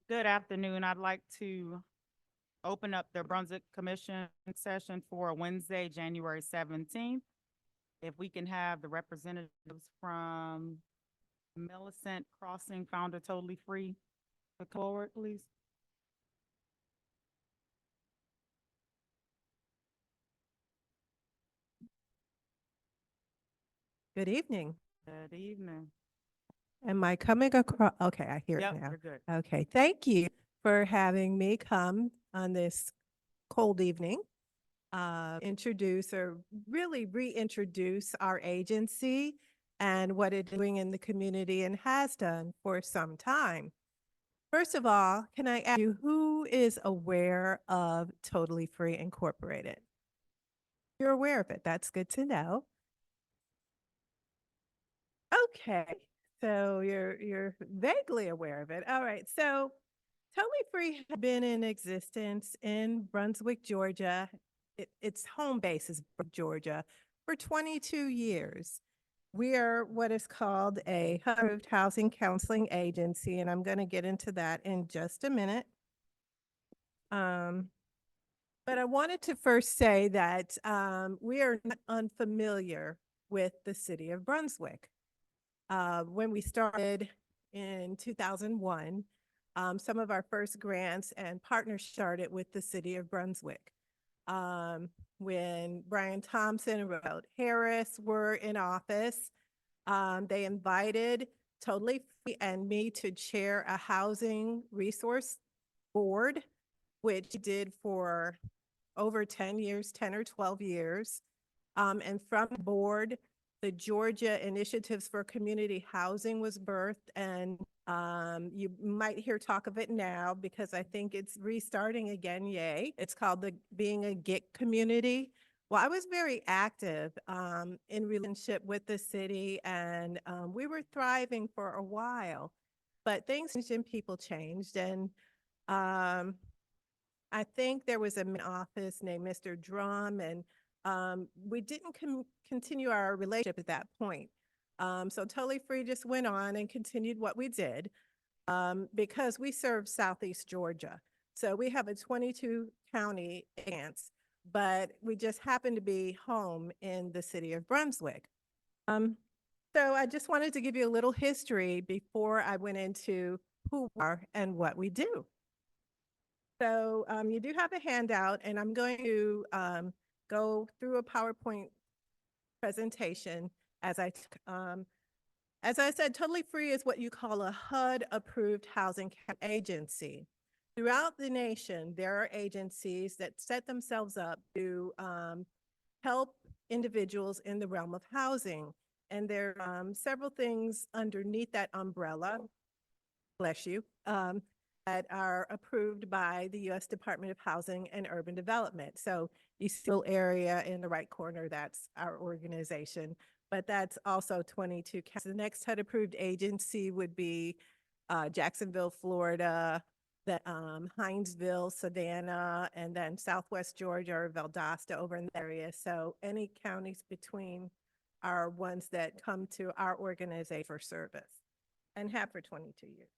Good afternoon. I'd like to open up the Brunswick Commission session for Wednesday, January 17th. If we can have the representatives from Millicent Crossing, founder Totally Free, to come forward, please. Good evening. Good evening. Am I coming across? Okay, I hear it Yep, now. you're good. Okay, thank you for having me come on this cold evening. Introduce or really reintroduce our agency and what it's doing in the community and has done for some time. First of all, can I ask you who is aware of Totally Free Incorporated? You're aware of it. That's good to know. Okay. So you're vaguely aware of it. All right. So Totally Free has been in existence in Brunswick, Georgia. Its home base is Georgia for 22 years. We are what is called a approved housing counseling agency, and I'm going to get into that in just a minute. But I wanted to first say that we are not unfamiliar with the city of Brunswick. When we started in 2001, some of our first grants and partners started with the city of Brunswick. When Brian Thompson and Robert Harris were in office, they invited Totally Free and me to chair a housing resource board, which we did for over 10 years, 10 or 12 years. And from the board, the Georgia Initiatives for Community Housing was birthed, and you might hear talk of it now because I think it's restarting again. Yay. It's called the Being a GIC Community. Well, I was very active in relationship with the city, and we were thriving for a while, but things changed and people changed. And I think there was a main office named Mr. Drum, and we didn't continue our relationship at that point. So Totally Free just went on and continued what we did because we serve Southeast Georgia. So we have a 22 county ants, but we just happen to be home in the city of Brunswick. So I just wanted to give you a little history before I went into who we are and what we do. So you do have a handout, and I'm going to go through a PowerPoint presentation as I said, Totally Free is what you call a HUD-approved housing agency. Throughout the nation, there are agencies that set themselves up to help individuals in the realm of housing. And there are several things underneath that umbrella, bless you, that are approved by the U.S. Department of Housing and Urban Development. So you see a little area in the right corner, that's our organization, but that's also 22 counties. The next HUD-approved agency would be Jacksonville, Florida, the Hinesville, Savannah, and then Southwest Georgia or Valdosta over in the area. So any counties between are ones that come to our organization for service and have for 22 years.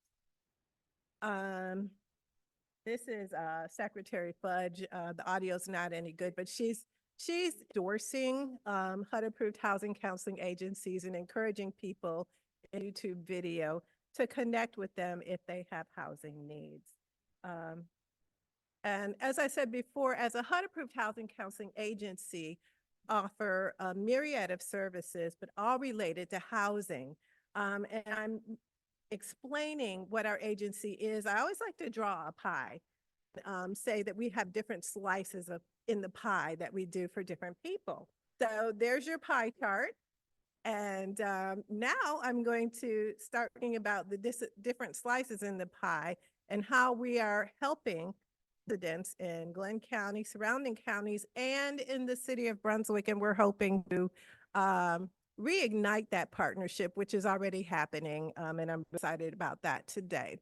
This is Secretary Fudge. The audio's not any good, but she's endorsing HUD-approved housing counseling agencies and encouraging people in YouTube video to connect with them if they have housing needs. And as I said before, as a HUD-approved housing counseling agency, offer a myriad of services, but all related to housing. And I'm explaining what our agency is. I always like to draw a pie, say that we have different slices in the pie that we do for different people. So there's your pie chart. And now I'm going to start talking about the different slices in the pie and how we are helping residents in Glenn County, surrounding counties, and in the city of Brunswick. And we're hoping to reignite that partnership, which is already happening. And I'm excited about that today.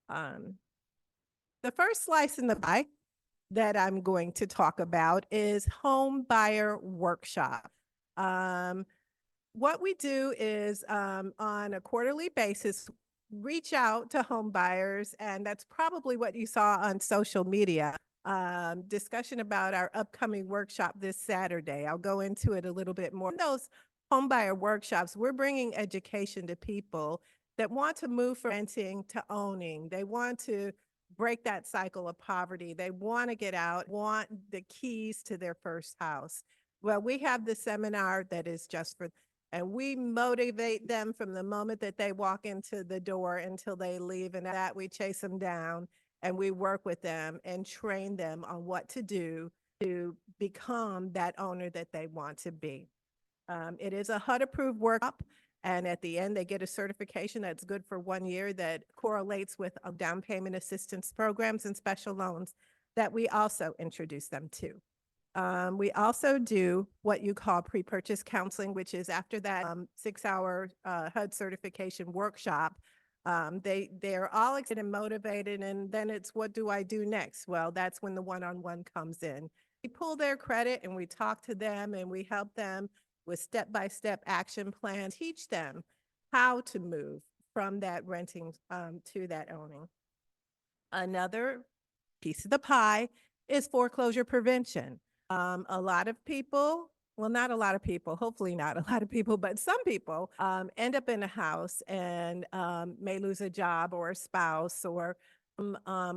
The first slice in the pie that I'm going to talk about is Home Buyer Workshop. What we do is on a quarterly basis, reach out to home buyers, and that's probably what you saw on social media. Discussion about our upcoming workshop this Saturday. I'll go into it a little bit more. In those home buyer workshops, we're bringing education to people that want to move from renting to owning. They want to break that cycle of poverty. They want to get out, want the keys to their first house. Well, we have the seminar that is just for, and we motivate them from the moment that they walk into the door until they leave. And that we chase them down and we work with them and train them on what to do to become that owner that they want to be. It is a HUD approved workshop. And at the end, they get a certification that's good for 1 year that correlates with down payment assistance programs and special loans that we also introduce them to. We also do what you call pre-purchase counseling, which is after that 6-hour HUD certification workshop. They're all excited and motivated, and then it's what do I do next? Well, that's when the one-on-one comes in. We pull their credit and we talk to them and we help them with step-by-step action plans, teach them how to move from that renting to that owning. Another piece of the pie is foreclosure prevention. A lot of people, well, not a lot of people, hopefully not a lot of people, but some people end up in a house and may lose a job or a spouse, or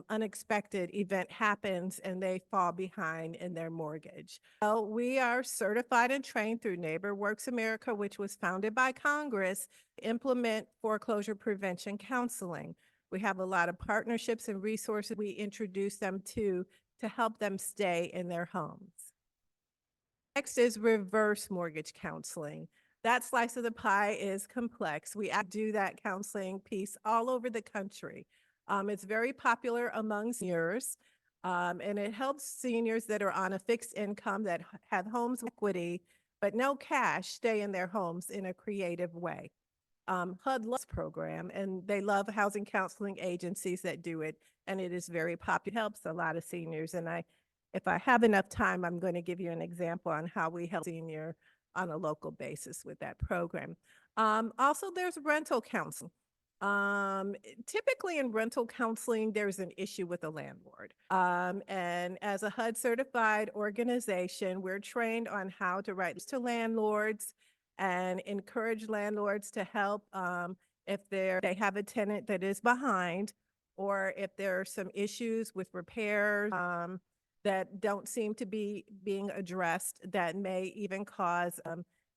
unexpected event happens and they fall behind in their mortgage. Well, we are certified and trained through Neighbor Works America, which was founded by Congress, to implement foreclosure prevention counseling. We have a lot of partnerships and resources we introduce them to help them stay in their homes. Next is reverse mortgage counseling. That slice of the pie is complex. We do that counseling piece all over the country. It's very popular among seniors, and it helps seniors that are on a fixed income that have homes equity, but no cash, stay in their homes in a creative way. HUD loves program, and they love housing counseling agencies that do it, and it is very popular. It helps a lot of seniors, and if I have enough time, I'm going to give you an example on how we help senior on a local basis with that program. Also, there's rental counseling. Typically in rental counseling, there's an issue with the landlord. And as a HUD certified organization, we're trained on how to write to landlords and encourage landlords to help if they have a tenant that is behind, or if there are some issues with repairs that don't seem to be being addressed that may even cause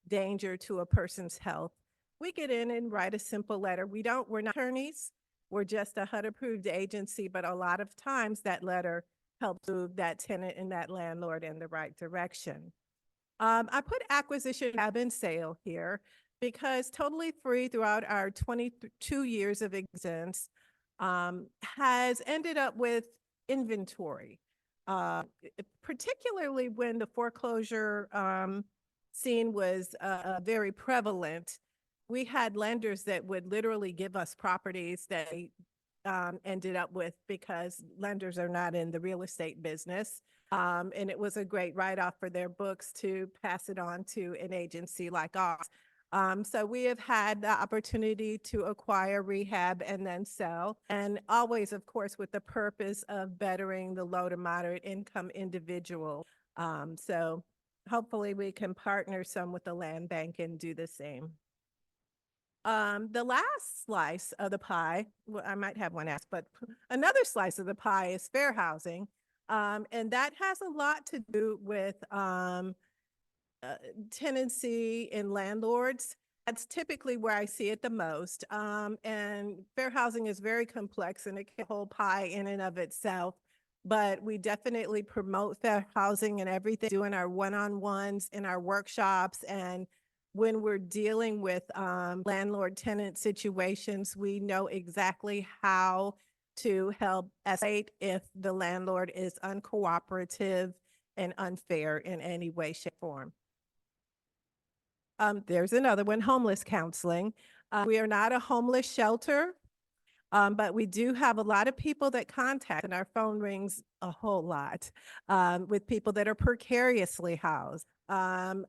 danger to a person's health. We get in and write a simple letter. We're not attorneys. We're just a HUD approved agency, but a lot of times that letter helps move that tenant and that landlord in the right direction. I put acquisition and sale here because Totally Free throughout our 22 years of existence has ended up with inventory, particularly when the foreclosure scene was very prevalent. We had lenders that would literally give us properties that they ended up with because lenders are not in the real estate business. And it was a great write-off for their books to pass it on to an agency like ours. So we have had the opportunity to acquire, rehab, and then sell, and always, of course, with the purpose of bettering the low to moderate income individual. So hopefully we can partner some with the land bank and do the same. The last slice of the pie, well, I might have one asked, but another slice of the pie is fair housing. And that has a lot to do with tenancy and landlords. That's typically where I see it the most. And fair housing is very complex and it can hold pie in and of itself. But we definitely promote fair housing and everything, doing our one-on-ones in our workshops. And when we're dealing with landlord-tenant situations, we know exactly how to help escalate if the landlord is uncooperative and unfair in any way, shape, or form. There's another one, homeless counseling. We are not a homeless shelter, but we do have a lot of people that contact, and our phone rings a whole lot with people that are precariously housed. I'm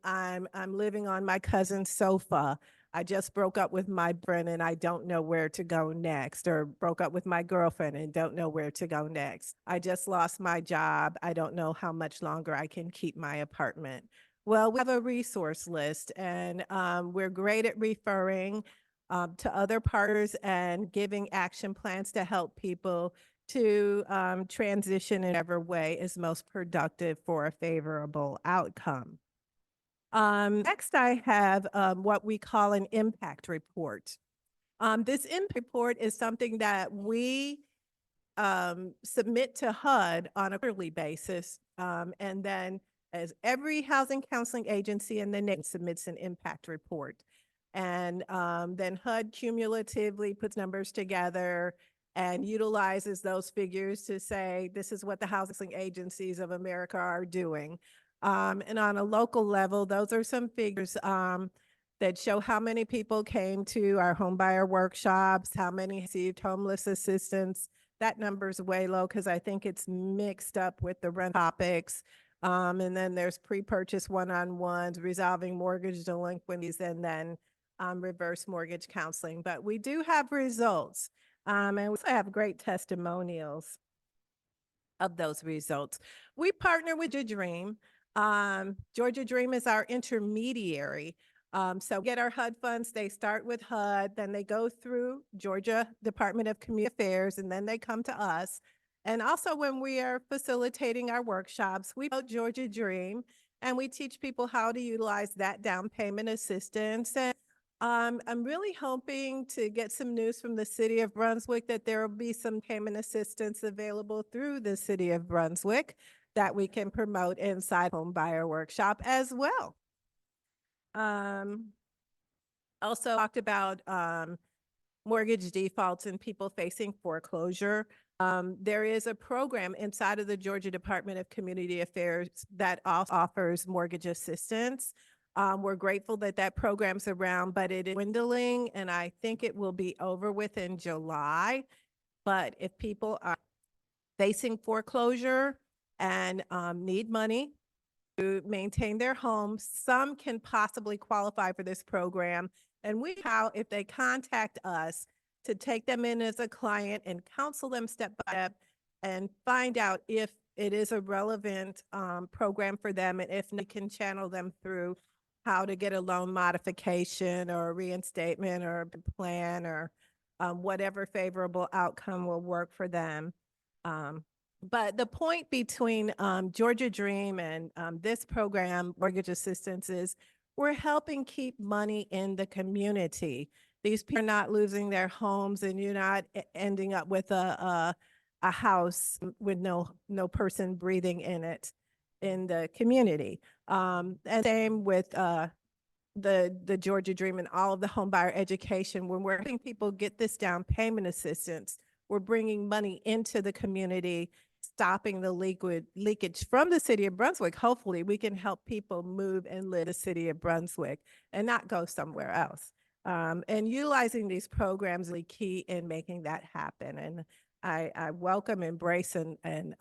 living on my cousin's sofa. I just broke up with my friend and I don't know where to go next, or broke up with my girlfriend and don't know where to go next. I just lost my job. I don't know how much longer I can keep my apartment. Well, we have a resource list, and we're great at referring to other partners and giving action plans to help people to transition in whatever way is most productive for a favorable outcome. Next, I have what we call an impact report. This impact report is something that we submit to HUD on a quarterly basis. And then as every housing counseling agency in the nation submits an impact report. And then HUD cumulatively puts numbers together and utilizes those figures to say, this is what the housing agencies of America are doing. And on a local level, those are some figures that show how many people came to our homebuyer workshops, how many received homeless assistance. That number is way low because I think it's mixed up with the rent topics. And then there's pre-purchase one-on-ones, resolving mortgage delinquencies, and then reverse mortgage counseling. But we do have results. And we also have great testimonials of those results. We partner with Georgia Dream. Georgia Dream is our intermediary. So get our HUD funds, they start with HUD, then they go through Georgia Department of Community Affairs, and then they come to us. And also when we are facilitating our workshops, we promote Georgia Dream, and we teach people how to utilize that down payment assistance. And I'm really hoping to get some news from the city of Brunswick that there will be some payment assistance available through the city of Brunswick that we can promote inside home buyer workshop as well. Also talked about mortgage defaults and people facing foreclosure. There is a program inside of the Georgia Department of Community Affairs that also offers mortgage assistance. We're grateful that that program's around, but it is dwindling, and I think it will be over within July. But if people are facing foreclosure and need money to maintain their homes, some can possibly qualify for this program. And we how if they contact us to take them in as a client and counsel them step by step and find out if it is a relevant program for them, and if we can channel them through how to get a loan modification or a reinstatement or a plan, or whatever favorable outcome will work for them. But the point between Georgia Dream and this program, mortgage assistance, is we're helping keep money in the community. These people are not losing their homes, and you're not ending up with a house with no person breathing in it in the community. And same with the Georgia Dream and all of the home buyer education. When we're helping people get this down payment assistance, we're bringing money into the community, stopping the leakage from the city of Brunswick. Hopefully we can help people move and live in the city of Brunswick and not go somewhere else. And utilizing these programs is really key in making that happen. And I welcome, embrace, and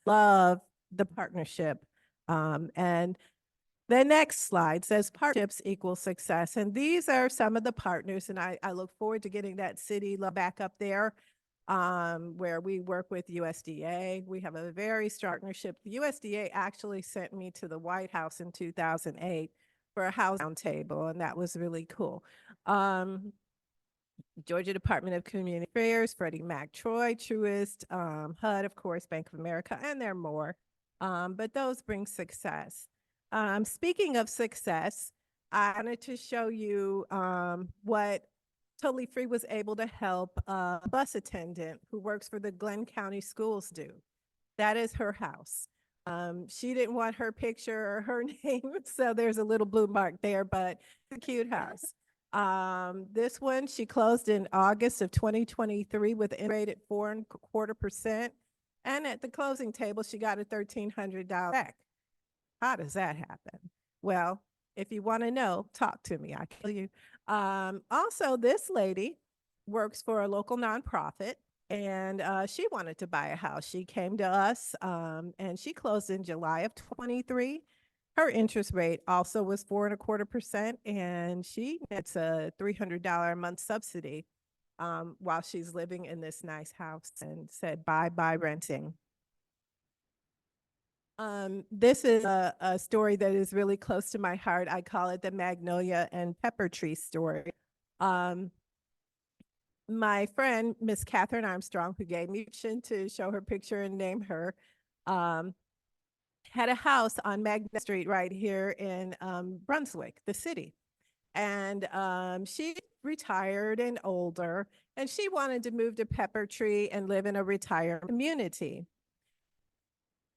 love the partnership. And the next slide says partnerships equal success. And these are some of the partners, and I look forward to getting that city back up there, where we work with USDA. We have a very strong partnership. The USDA actually sent me to the White House in 2008 for a housing roundtable, and that was really cool. Georgia Department of Community Affairs, Freddie Mac, Troy, Truist, HUD, of course, Bank of America, and there are more. But those bring success. Speaking of success, I wanted to show you what Totally Free was able to help a bus attendant who works for the Glenn County Schools do. That is her house. She didn't want her picture or her name, so there's a little blue mark there, but it's a cute house. This one, she closed in August of 2023 with an rate at 4.25%. And at the closing table, she got a $1,300 check. How does that happen? Well, if you want to know, talk to me. I can tell you. Also, this lady works for a local nonprofit, and she wanted to buy a house. She came to us, and she closed in July of 23. Her interest rate also was 4.25%, and she gets a $300 a month subsidy while she's living in this nice house, and said bye renting. This is a story that is really close to my heart. I call it the Magnolia and Pepper Tree story. Um, my friend, Miss Catherine Armstrong, who gave me permission to show her picture and name her, um, had a house on Magnolia Street right here in Brunswick, the city. And she retired and older, and she wanted to move to Pepper Tree and live in a retirement community.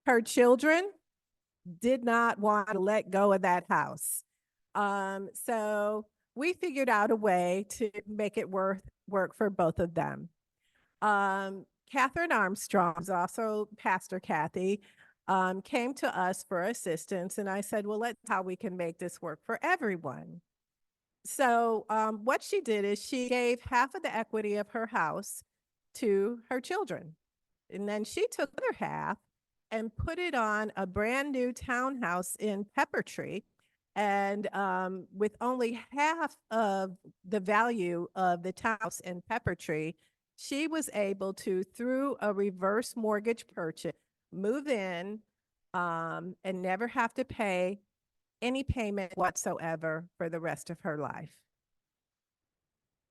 Her children did not want to let go of that house. So we figured out a way to make it work for both of them. Catherine Armstrong, who's also Pastor Kathy, came to us for assistance, and I said, well, let's how we can make this work for everyone. So what she did is she gave half of the equity of her house to her children. And then she took the other half and put it on a brand new townhouse in Pepper Tree. And with only half of the value of the townhouse in Pepper Tree, she was able to, through a reverse mortgage purchase, move in and never have to pay any payment whatsoever for the rest of her life.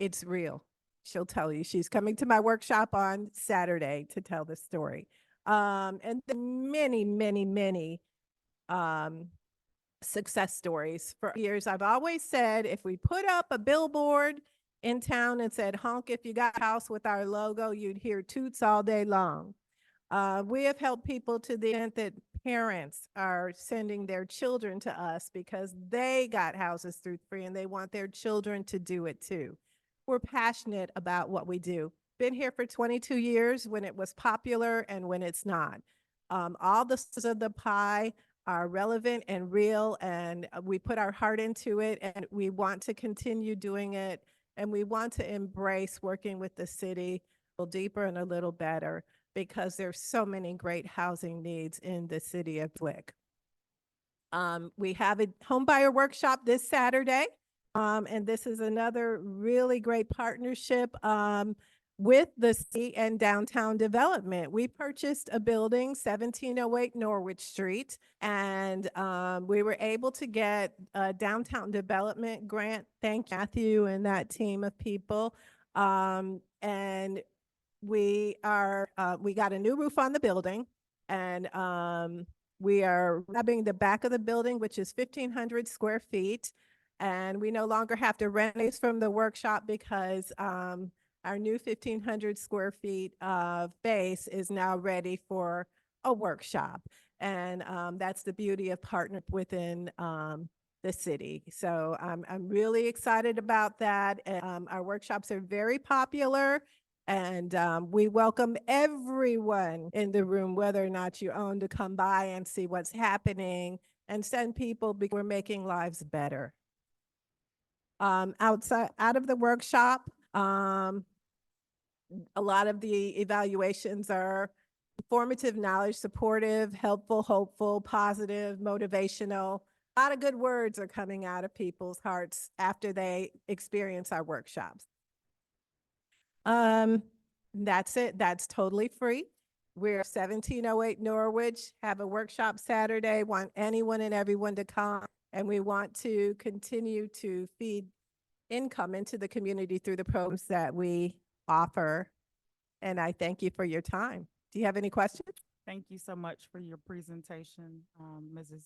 It's real. She'll tell you. She's coming to my workshop on Saturday to tell the story. And many success stories. For years, I've always said, if we put up a billboard in town and said, honk if you got a house with our logo, you'd hear toots all day long. We have helped people to the extent that parents are sending their children to us because they got houses through free and they want their children to do it too. We're passionate about what we do. Been here for 22 years when it was popular and when it's not. All the sides of the pie are relevant and real, and we put our heart into it, and we want to continue doing it, and we want to embrace working with the city a little deeper and a little better, because there's so many great housing needs in the city of Brunswick. We have a home buyer workshop this Saturday, and this is another really great partnership with the city and downtown development. We purchased a building, 1708 Norwich Street, and we were able to get a downtown development grant. Thank Matthew and that team of people. And we got a new roof on the building, and we are rubbing the back of the building, which is 1,500 square feet. And we no longer have to rent this from the workshop because our new 1,500 square feet of base is now ready for a workshop. And that's the beauty of partnering within the city. So I'm really excited about that. Our workshops are very popular. And we welcome everyone in the room, whether or not you own, to come by and see what's happening and send people, because we're making lives better. Out of the workshop, a lot of the evaluations are informative, knowledge, supportive, helpful, hopeful, positive, motivational. A lot of good words are coming out of people's hearts after they experience our workshops. That's it. That's totally free. We're 1708 Norwich, have a workshop Saturday, want anyone and everyone to come. And we want to continue to feed income into the community through the programs that we offer. And I thank you for your time. Do you have any questions? Thank you so much for your presentation, Mrs.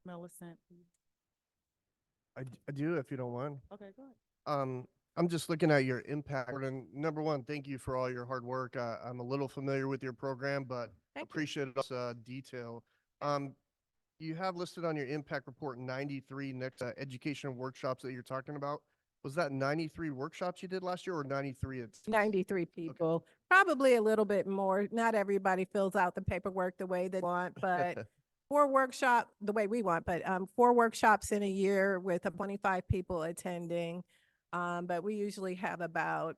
Millicent. I do, if you don't mind. Okay, go ahead. I'm just looking at your impact. And number one, thank you for all your hard work. I'm a little familiar with your program, but appreciate its detail. You have listed on your impact report 93 next education workshops that you're talking about. Was that 93 workshops you did last year, or 93? It's 93 people, probably a little bit more. Not everybody fills out the paperwork the way they want, but 4 workshops the way we want, but 4 workshops in a year with 25 people attending. But we usually have about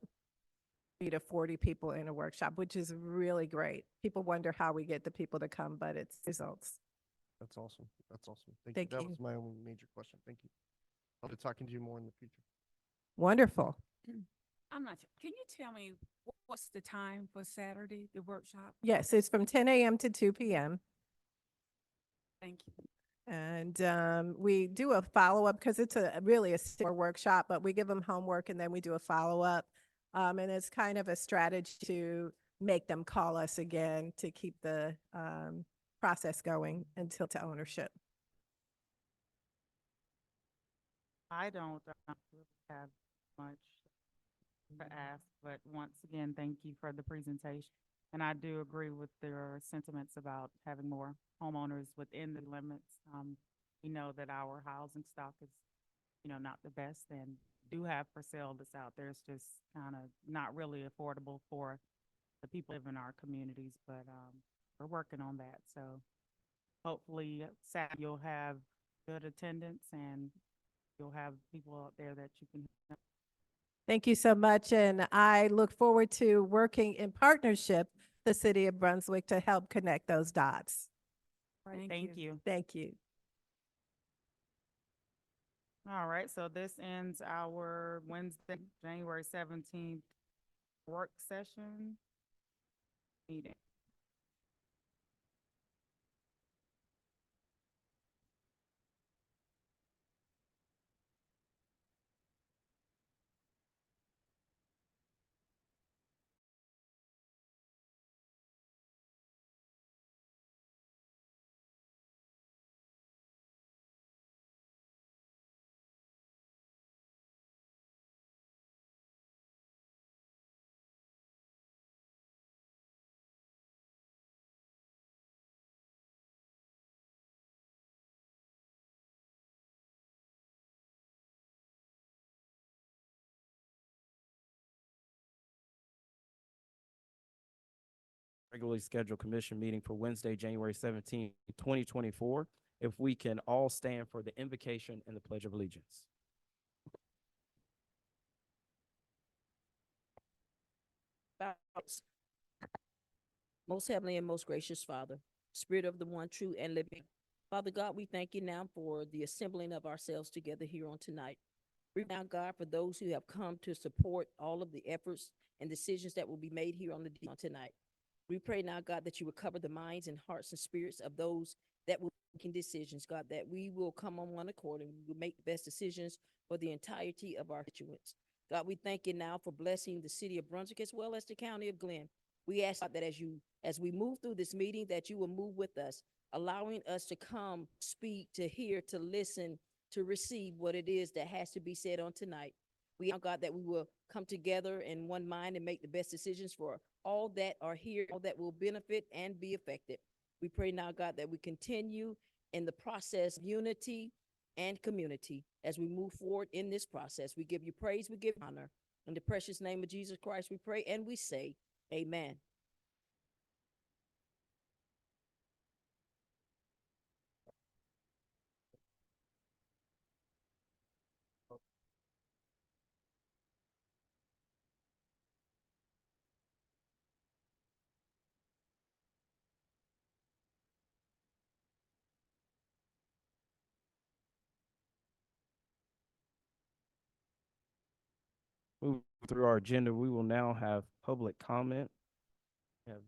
30 to 40 people in a workshop, which is really great. People wonder how we get the people to come, but it's results. That's awesome. That's awesome. Thank Thank you. That you. was my only major question. Thank you. I'll be talking to you more in the future. Wonderful. I'm not sure. Can you tell me what's the time for Saturday, the workshop? Yes, it's from 10 a.m. to 2 p.m. Thank you. And we do a follow-up because it's a really a similar workshop, but we give them homework and then we do a follow-up. And it's kind of a strategy to make them call us again to keep the process going until to ownership. I don't really have much to ask, but once again, thank you for the presentation. And I do agree with their sentiments about having more homeowners within the limits. We know that our housing stock is, not the best and do have for sale that's out there. It's just kind of not really affordable for the people who live in our communities, but, we're working on that. So hopefully Saturday you'll have good attendance and you'll have people out there that you can. Thank you so much. And I look forward to working in partnership with the city of Brunswick to help connect those dots. Thank you. Thank you. All right, so this ends our Wednesday, January 17th work session meeting. Regularly scheduled commission meeting for Wednesday, January 17th, 2024. If we can all stand for the invocation and the Pledge of Allegiance. Most heavenly and most gracious Father, Spirit of the one true and living. Father God, we thank you now for the assembling of ourselves together here on tonight. We now, God, for those who have come to support all of the efforts and decisions that will be made here on tonight. We pray now, God, that you would cover the minds and hearts and spirits of those that will be making decisions, God, that we will come on one accord and we will make the best decisions for the entirety of our constituents. God, we thank you now for blessing the city of Brunswick as well as the county of Glenn. We ask God, that as we move through this meeting, that you will move with us, allowing us to come, speak, to hear, to listen, to receive what it is that has to be said on tonight. We ask God that we will come together in one mind and make the best decisions for all that are here, all that will benefit and be affected. We pray now, God, that we continue in the process of unity and community as we move forward in this process. We give you praise, we give you honor. In the precious name of Jesus Christ, we pray and we say, amen. Move through our agenda, we will now have public comment. Have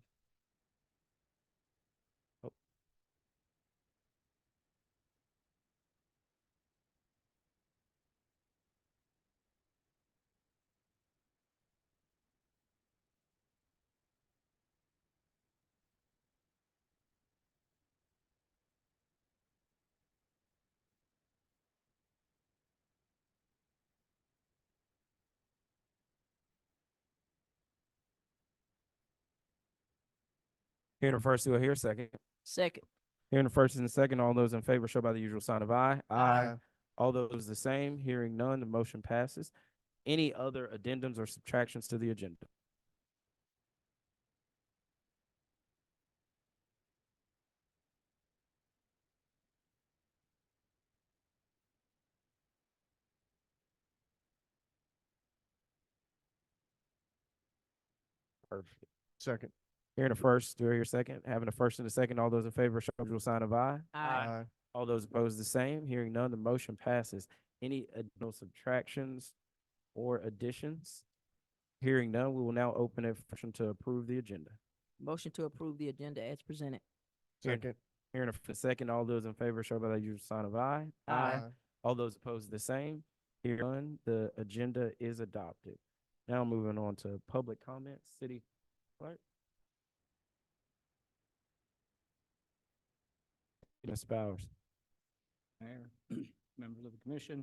Hearing the first, do I hear a second? Second. Hearing the first and the second, all those in favor show by the usual sign of aye. Aye. All those the same, hearing none, the motion passes. Any other addendums or subtractions to the agenda? Perfect. Second. Hearing a first, do I hear a second? Having a first and a second, all those in favor, show usual sign of aye. Aye. All those opposed, the same. Hearing none, the motion passes. Any additional subtractions or additions? Hearing none, we will now open a motion to approve the agenda. Motion to approve the agenda as presented. Second. Hearing a second, all those in favor, show by the usual sign of aye. All those opposed, the same. Hearing none, the agenda is adopted. Now moving on to public comments. City Clerk. Ms. Bowers. Mayor, members of the commission,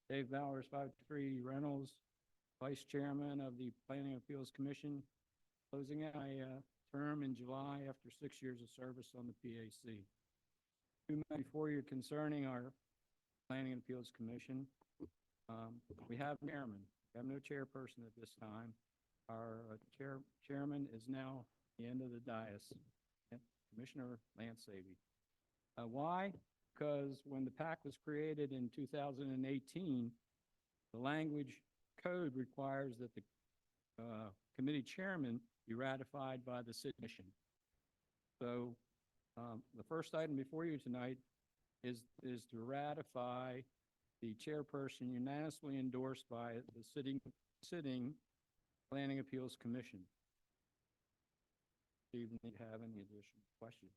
Dave Bowers, 53 Reynolds, Vice Chairman of the Planning Appeals Commission, closing out my term in July after 6 years of service on the PAC. Before you concerning our Planning and Appeals Commission, we have chairman. We have no chairperson at this time. Our chairman is now the end of the dais, Commissioner Lance Savy. Why? Because when the PAC was created in 2018, the language code requires that the committee chairman be ratified by the city commission. So the first item before you tonight is to ratify the chairperson unanimously endorsed by the sitting Planning Appeals Commission. Do you have any additional questions?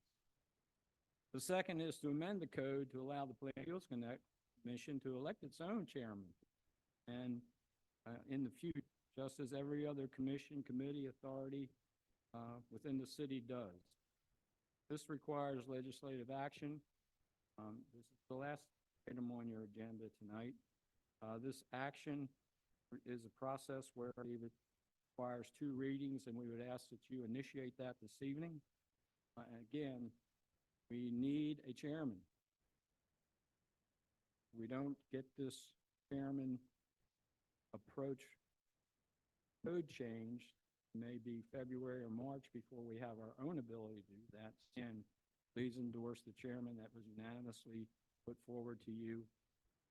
The second is to amend the code to allow the Planning Appeals Commission to elect its own chairman. And in the future, just as every other commission, committee, authority within the city does. This requires legislative action. This is the last item on your agenda tonight. This action is a process where it requires 2 readings, and we would ask that you initiate that this evening. Again, we need a chairman. We don't get this chairman approach code changed, maybe February or March before we have our own ability to do that. And please endorse the chairman that was unanimously put forward to you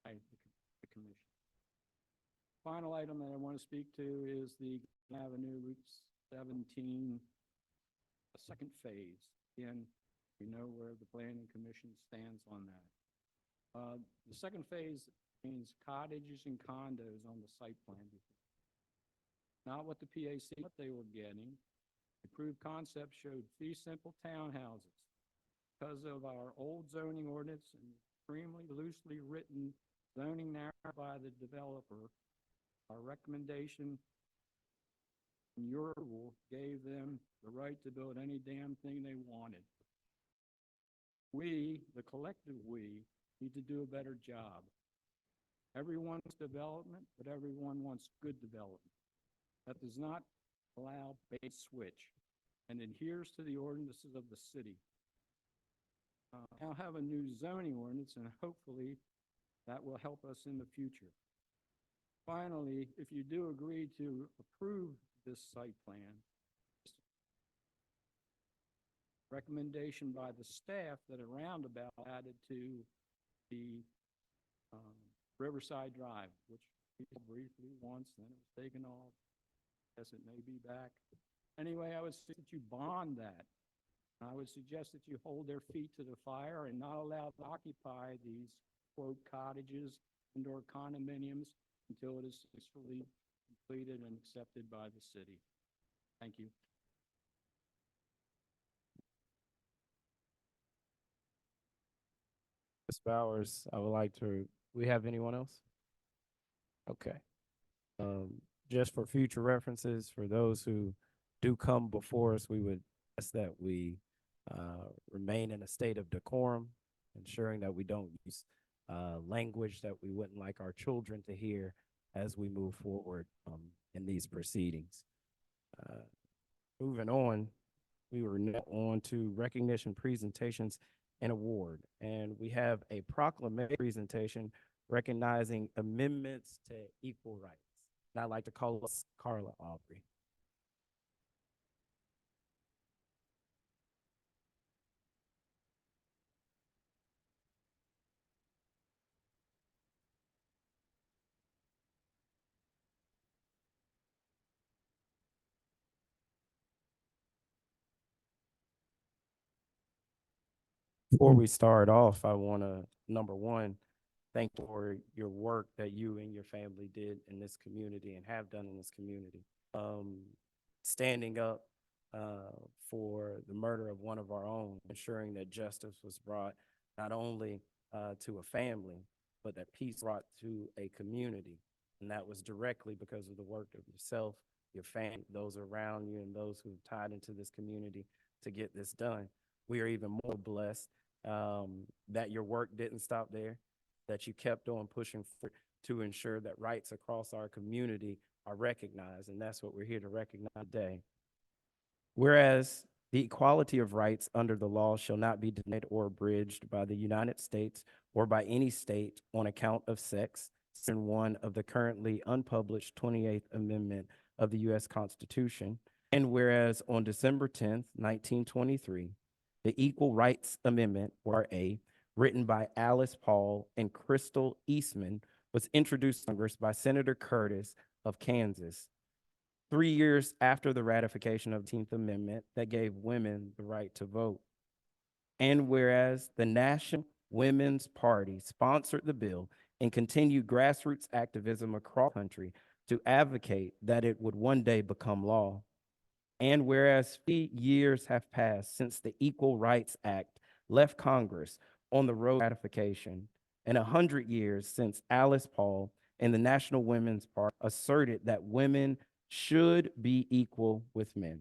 by the commission. Final item that I want to speak to is the Avenue Route 17, a second phase. Again, we know where the Planning Commission stands on that. The second phase means cottages and condos on the site plan. Not what the PAC, what they were getting. The approved concept showed fee simple townhouses. Because of our old zoning ordinance and extremely loosely written zoning narrative by the developer, our recommendation in your rule gave them the right to build any damn thing they wanted. We, the collective we, need to do a better job. Everyone wants development, but everyone wants good development. That does not allow bait switch and adheres to the ordinances of the city. I'll have a new zoning ordinance, and hopefully that will help us in the future. Finally, if you do agree to approve this site plan, recommendation by the staff that a roundabout added to the Riverside Drive, which people briefly once, then it was taken off. Yes, it may be back. Anyway, I would suggest that you bond that. I would suggest that you hold their feet to the fire and not allow them to occupy these, quote, cottages and/or condominiums until it is successfully completed and accepted by the city. Thank you. Ms. Bowers, I would like to, we have anyone else? Okay. Just for future references, for those who do come before us, we would ask that we remain in a state of decorum, ensuring that we don't use language that we wouldn't like our children to hear as we move forward in these proceedings. Moving on, we were now on to recognition, presentations, and award. And we have a proclamation presentation recognizing amendments to equal rights. And I'd like to call us Carla Aubrey. Before we start off, I want to, number one, thank you for your work that you and your family did in this community and have done in this community. Standing up for the murder of one of our own, ensuring that justice was brought not only to a family, but that peace brought to a community. And that was directly because of the work of yourself, your family, those around you, and those who've tied into this community to get this done. We are even more blessed that your work didn't stop there, that you kept on pushing to ensure that rights across our community are recognized. And that's what we're here to recognize today. Whereas the equality of rights under the law shall not be denied or abridged by the United States or by any state on account of sex, Section 1 of the currently unpublished 28th Amendment of the U.S. Constitution. And whereas on December 10th, 1923, the Equal Rights Amendment, or A, written by Alice Paul and Crystal Eastman, was introduced to Congress by Senator Curtis of Kansas, 3 years after the ratification of the 10th Amendment that gave women the right to vote. And whereas the National Women's Party sponsored the bill and continued grassroots activism across the country to advocate that it would one day become law. And whereas 50 years have passed since the Equal Rights Act left Congress on the road to ratification, and 100 years since Alice Paul and the National Women's Party asserted that women should be equal with men.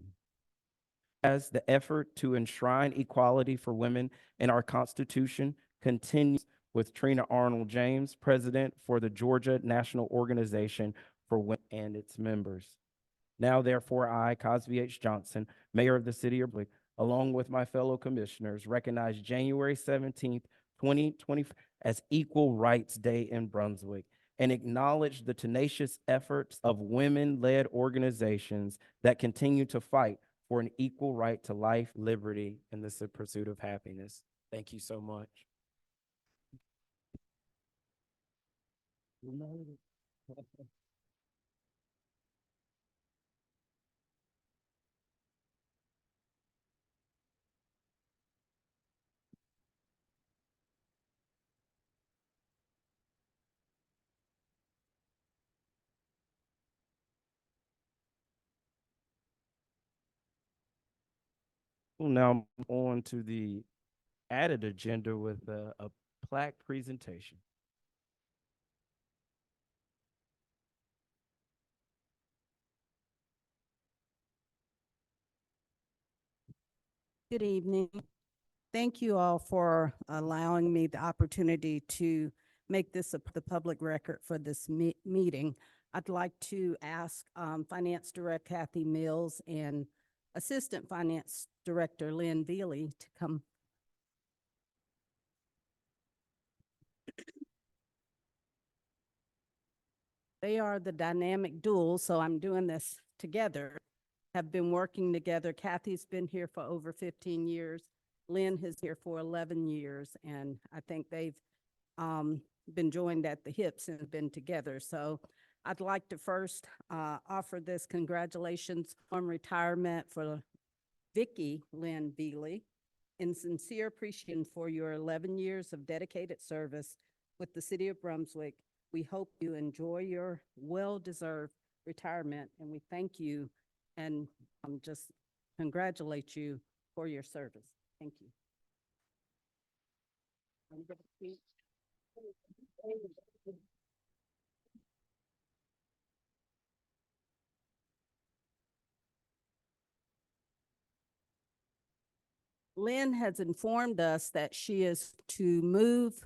As the effort to enshrine equality for women in our Constitution continues with Trina Arnold James, President for the Georgia National Organization for Women and its members. Now, therefore, I, Cosby H. Johnson, Mayor of the City of Brunswick, along with my fellow commissioners, recognize January 17th, 2020 as Equal Rights Day in Brunswick and acknowledge the tenacious efforts of women-led organizations that continue to fight for an equal right to life, liberty, and the pursuit of happiness. Thank you so much. We'll now move on to the added agenda with a plaque presentation. Good evening. Thank you all for allowing me the opportunity to make this the public record for this meeting. I'd like to ask Finance Director Kathy Mills and Assistant Finance Director Lynn Veely to come. They are the dynamic duo, so I'm doing this together. Have been working together. Kathy's been here for over 15 years. Lynn has here for 11 years, and I think they've been joined at the hips and been together. So I'd like to first offer this congratulations on retirement for Vicki Lynn Veely in sincere appreciation for your 11 years of dedicated service with the City of Brunswick. We hope you enjoy your well-deserved retirement, and we thank you and just congratulate you for your service. Thank you. Lynn has informed us that she is to move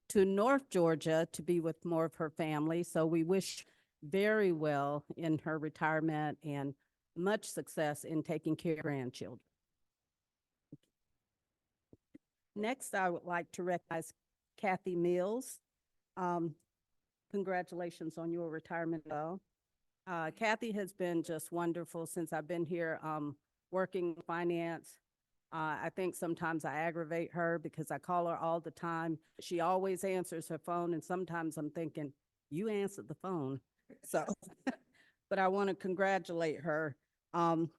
to North Georgia to be with more of her family. So we wish very well in her retirement and much success in taking care of grandchildren. Next, I would like to recognize Kathy Mills. Congratulations on your retirement, though. Kathy has been just wonderful since I've been here working finance. I think sometimes I aggravate her because I call her all the time. She always answers her phone, and sometimes I'm thinking, you answered the phone. So, but I want to congratulate her.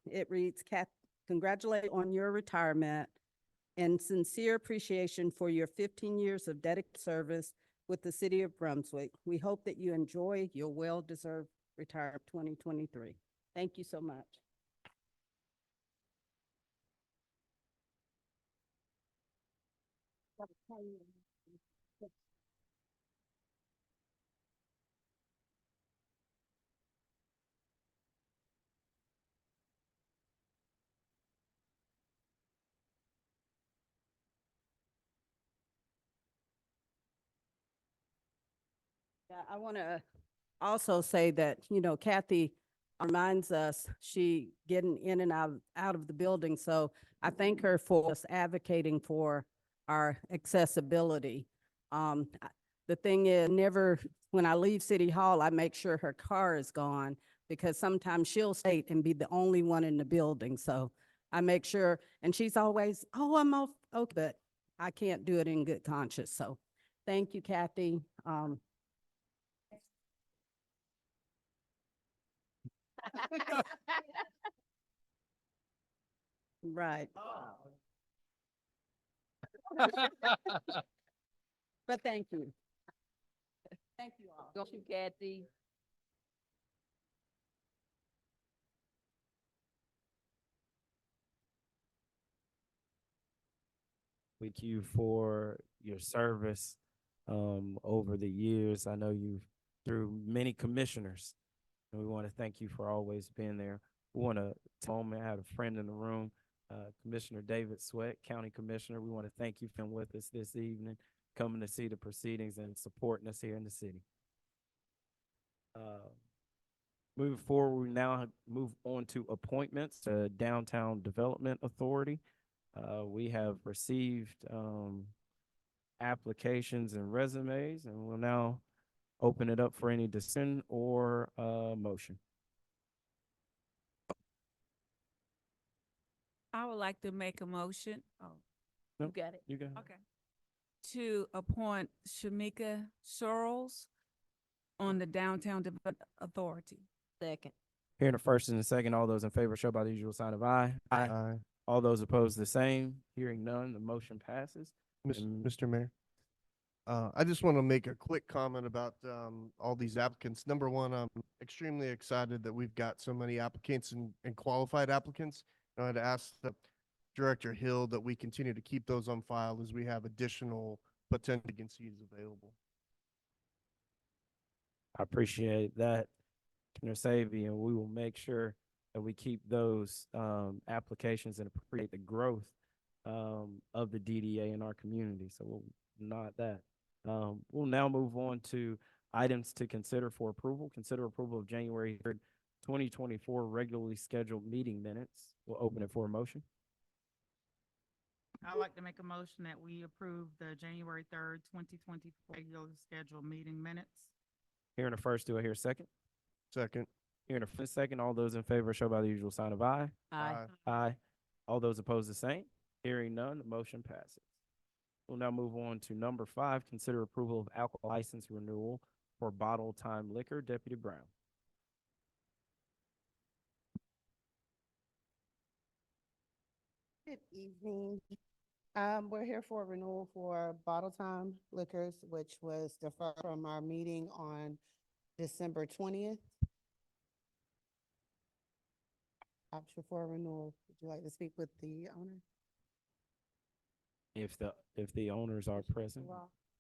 It reads, congratulate on your retirement. and sincere appreciation for your 15 years of dedicated service with the city of Brunswick. We hope that you enjoy your well-deserved retirement 2023. Thank you so much. Yeah, I want to also say that, Kathy reminds us she getting in and out of the building. So I thank her for us advocating for our accessibility. The thing is, never, when I leave City Hall, I make sure her car is gone because sometimes she'll stay and be the only one in the building. So I make sure, and she's always, oh, I'm off, okay, but I can't do it in good conscience. So thank you, Kathy. Right. But thank you. Thank you all. Thank you, Kathy. Thank you for your service over the years. I know you've through many commissioners, and we want to thank you for always being there. We want to take a moment. I had a friend in the room, Commissioner David Sweat, County Commissioner. We want to thank you for being with us this evening, coming to see the proceedings and supporting us here in the city. Moving forward, we now move on to appointments to Downtown Development Authority. We have received applications and resumes, and we'll now open it up for any discussion or motion. I would like to make a motion. Oh, You Nope. got it. You go. okay. To appoint Shamika Searles on the Downtown Development Authority. Second. Hearing the first and the second, all those in favor show by the usual sign of aye. Aye. All those opposed, the same. Hearing none, the motion passes. Mr. Mayor. I just want to make a quick comment about all these applicants. Number one, I'm extremely excited that we've got so many applicants and qualified applicants. I'd ask the Director Hill that we continue to keep those on file as we have additional potential vacancies available. I appreciate that, Commissioner Savy, and we will make sure that we keep those applications and appreciate the growth of the DDA in our community. So we'll nod that. We'll now move on to items to consider for approval. Consider approval of January 3rd, 2024 regularly scheduled meeting minutes. We'll open it for a motion. I'd like to make a motion that we approve the January 3rd, 2024 regular scheduled meeting minutes. Hearing a first, do I hear a second? Second. Hearing a second, all those in favor show by the usual sign of aye. Aye. Aye. All those opposed, the same. Hearing none, the motion passes. We'll now move on to number 5, consider approval of alcohol license renewal for bottle time liquor. Deputy Brown. Good evening. We're here for a renewal for Bottle Time Liquors, which was deferred from our meeting on December 20th. Option for a renewal. Would you like to speak with the owner? If the owners are present,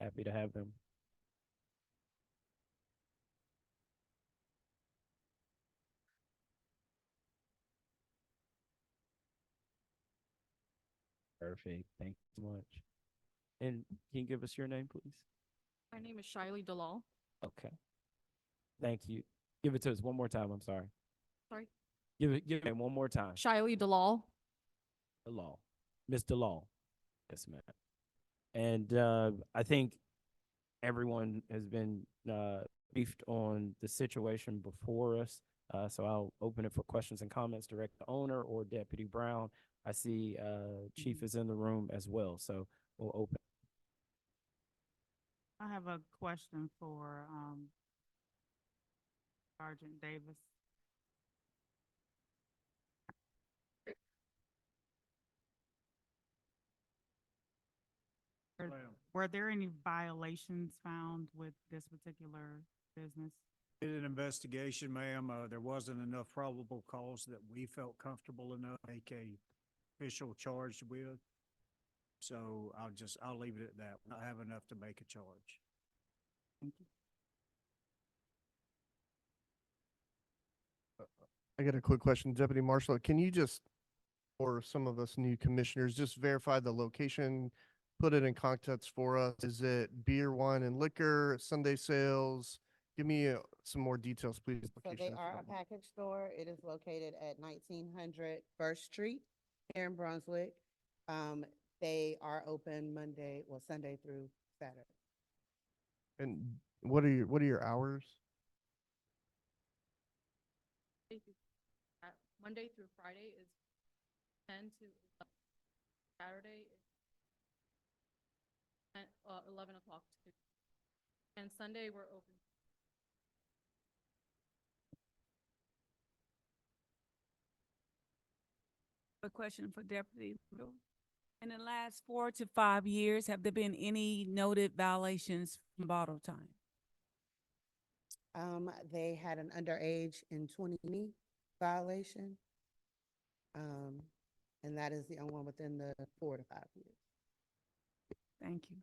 happy to have them. Perfect. Thank you so much. And can you give us your name, please? My name is Shiley Dalal. Okay. Thank you. Give it to us one more time. I'm sorry. Sorry? Give it one more time. Shiley Dalal. Dalal. Miss Dalal. Yes, ma'am. And I think everyone has been briefed on the situation before us. So I'll open it for questions and comments direct to the owner or Deputy Brown. I see Chief is in the room as well, so we'll open. I have a question for Sergeant Davis. Were there any violations found with this particular business? Did an investigation, ma'am. There wasn't enough probable cause that we felt comfortable enough to make a official charge with. So I'll leave it at that. We don't have enough to make a charge. Thank you. I got a quick question, Deputy Marshal. Can you just, for some of us new commissioners, just verify the location, put it in context for us? Is it beer, wine, and liquor, Sunday sales? Give me some more details, please. So they Location, if you are a don't mind. package store. It is located at 1900 First Street here in Brunswick. They are open Sunday through Saturday. And what are your hours? Monday through Friday is 10 to 11. Saturday is 11 o'clock to, and Sunday we're open. A question for Deputy Little. In the last 4 to 5 years, have there been any noted violations from bottle time? They had an underage in 2020 violation. And that is the only one within the 4 to 5 years. Thank you.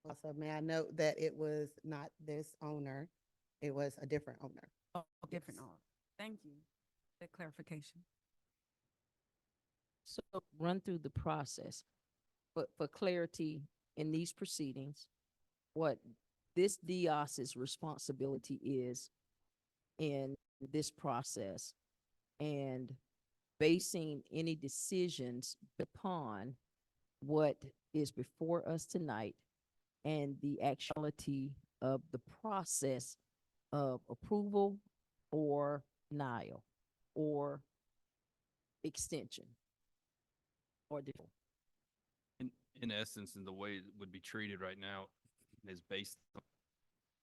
Also, may I note that it was not this owner, it was a different owner. Oh, different order. Thank you. That clarification. So run through the process. But for clarity in these proceedings, what this DIOS's responsibility is in this process and basing any decisions upon what is before us tonight and the actuality of the process of approval or denial or extension or default. In essence, and the way it would be treated right now is based on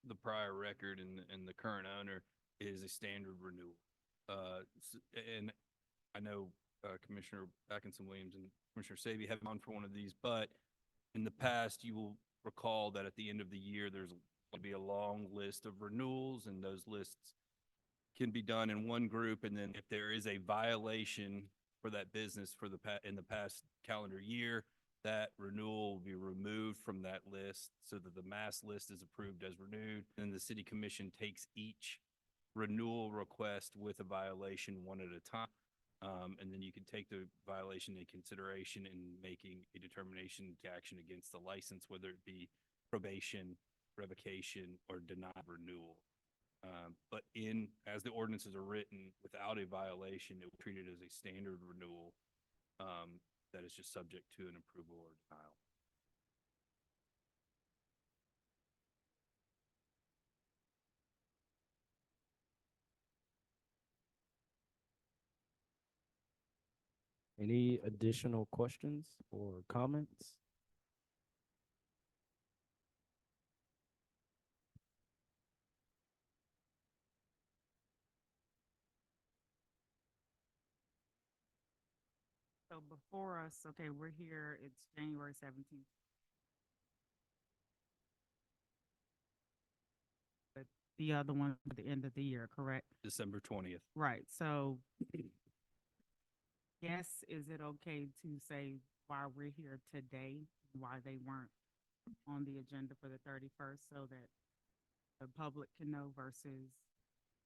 the prior record and the current owner is a standard renewal. And I know Commissioner Atkinson Williams and Commissioner Sabia have gone for one of these, but in the past, you will recall that at the end of the year, there's going to be a long list of renewals, and those lists can be done in one group. And then if there is a violation for that business for in the past calendar year, that renewal will be removed from that list so that the mass list is approved as renewed. And the city commission takes each renewal request with a violation one at a time. And then you can take the violation into consideration in making a determination to action against the license, whether it be probation, revocation, or denied renewal. But as the ordinances are written, without a violation, it will treat it as a standard renewal that is just subject to an approval or denial. Any additional questions or comments? So before us, okay, we're here, it's January 17th. But the other one at the end of the year, correct? December 20th. Right, so yes, is it okay to say why we're here today, why they weren't on the agenda for the 31st so that the public can know versus?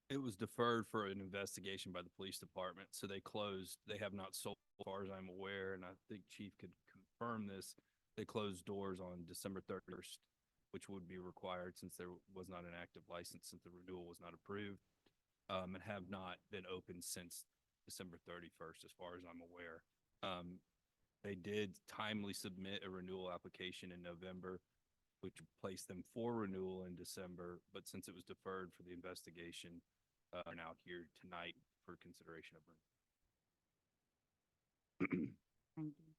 It was deferred for an investigation by the police department, so they closed. They have not sold, as far as I'm aware, and I think Chief could confirm this. They closed doors on December 31st, which would be required since there was not an active license, since the renewal was not approved, and have not been open since December 31st, as far as I'm aware. They did timely submit a renewal application in November, which placed them for renewal in December, but since it was deferred for the investigation, are now here tonight for consideration of renewal. Thank you.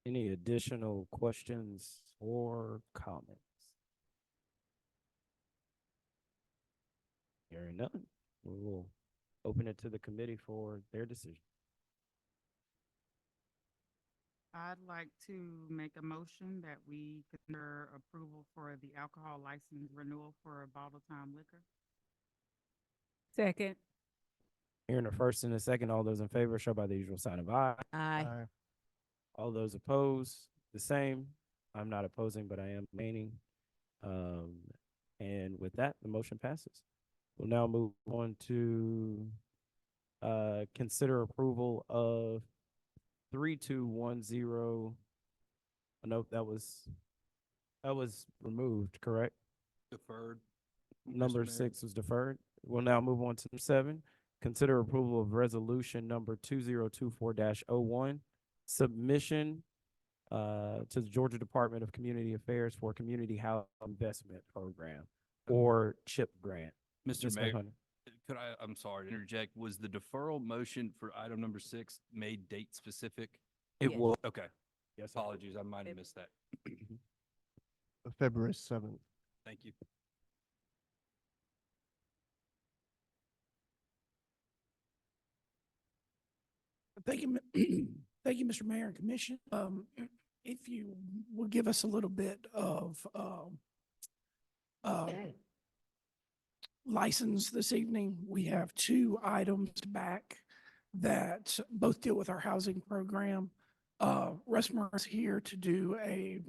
Any additional questions or comments? Hearing none. We will open it to the committee for their decision. I'd like to make a motion that we consider approval for the alcohol license renewal for Bottle Time Liquor. Second. Hearing a first and a second, all those in favor show by the usual sign of aye. Aye. All those opposed, the same. I'm not opposing, but I am remaining. And with that, the motion passes. We'll now move on to consider approval of 3210. Nope, that was removed, correct? Deferred. Number Mr. Mayor. 6 was deferred. We'll now move on to 7. Consider approval of resolution number 2024-01, submission to the Georgia Department of Community Affairs for Community Housing Investment Program, or CHIP grant. Mr. Ms. Mayor, Hunter. I'm sorry to interject. Was the deferral motion for item number 6 made date specific? It Yes. will. Okay, Yes, sir. apologies, I might have missed that. February 7th. Thank you. Thank you, thank you, Mr. Mayor and Commission. If you will give us a little bit of license this evening, we have 2 items back that both deal with our housing program. Russmer is here to do a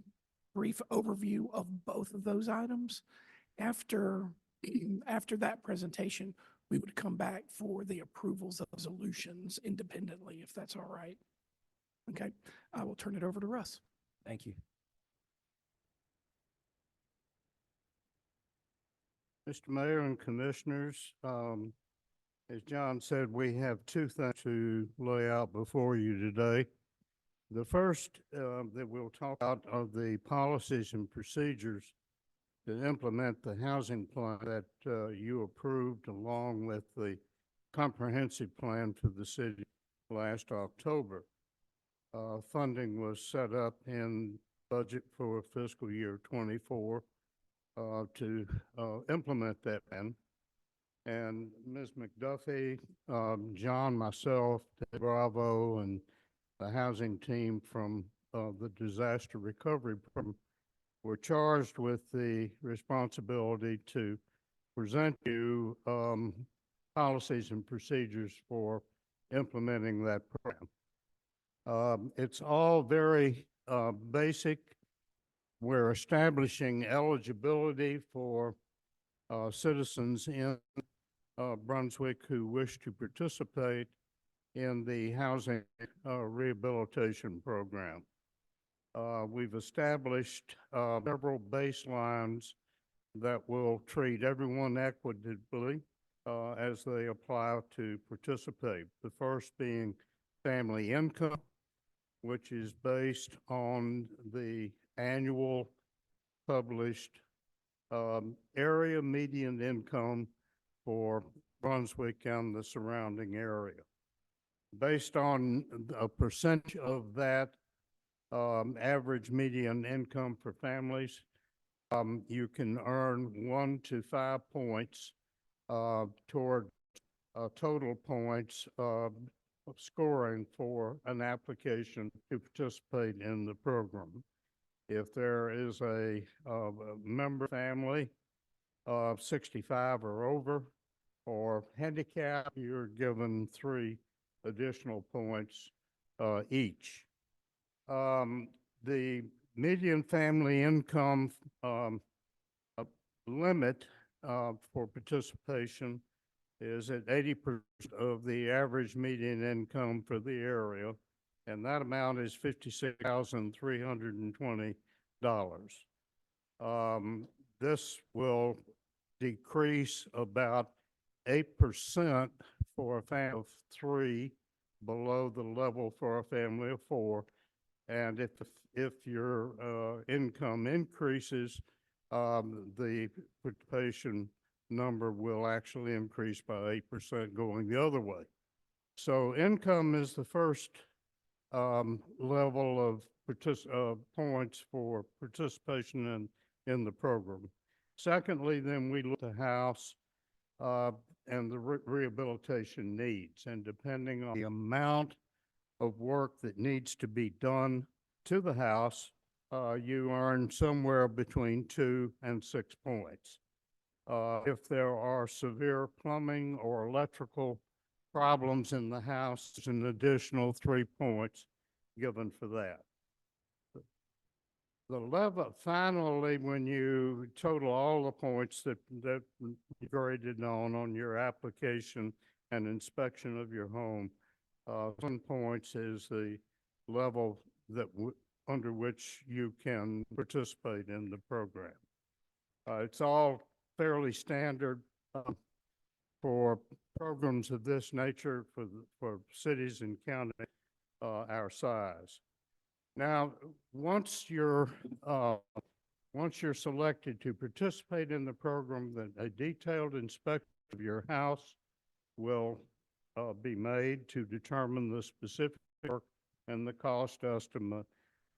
brief overview of both of those items. After that presentation, we would come back for the approvals of resolutions independently, if that's all right. Okay, I will turn it over to Russ. Thank you. Mr. Mayor and Commissioners, as John said, we have 2 things to lay out before you today. The first that we'll talk about are the policies and procedures to implement the housing plan that you approved along with the comprehensive plan for the city last October. Funding was set up in budget for fiscal year 24 to implement that plan. And Ms. McDuffie, John, myself, Dave Bravo, and the housing team from the disaster recovery program were charged with the responsibility to present you policies and procedures for implementing that program. It's all very basic. We're establishing eligibility for citizens in Brunswick who wish to participate in the housing rehabilitation program. We've established several baselines that will treat everyone equitably as they apply to participate. The first being family income, which is based on the annual published area median income for Brunswick and the surrounding area. Based on a percentage of that average median income for families, you can earn 1 to 5 points toward total points scoring for an application to participate in the program. If there is a member family of 65 or over or handicap, you're given 3 additional points each. The median family income limit for participation is at 80% of the average median income for the area, and that amount is $56,320. This will decrease about 8% for a family of 3 below the level for a family of 4. And if your income increases, the participation number will actually increase by 8% going the other way. So income is the first level of points for participation in the program. Secondly, then we look at the house. and the rehabilitation needs. And depending on the amount of work that needs to be done to the house, you earn somewhere between 2 and 6 points. If there are severe plumbing or electrical problems in the house, there's an additional 3 points given for that. The level, finally, when you total all the points that you graded on your application and inspection of your home, 7 points is the level that under which you can participate in the program. It's all fairly standard for programs of this nature for cities and counties our size. Now, once you're selected to participate in the program, then a detailed inspection of your house will be made to determine the specific work and the cost estimate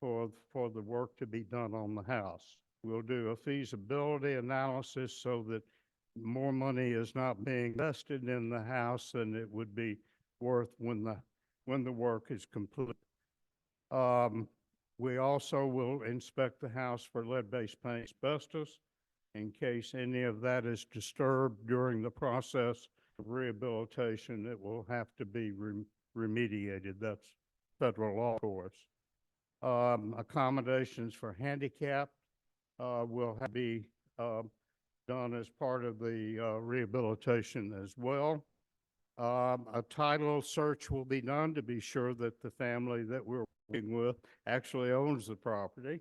for the work to be done on the house. We'll do a feasibility analysis so that more money is not being invested in the house than it would be worth when the work is complete. We also will inspect the house for lead-based paint asbestos in case any of that is disturbed during the process of rehabilitation. It will have to be remediated. That's federal law, of course. Accommodations for handicap will have to be done as part of the rehabilitation as well. A title search will be done to be sure that the family that we're working with actually owns the property.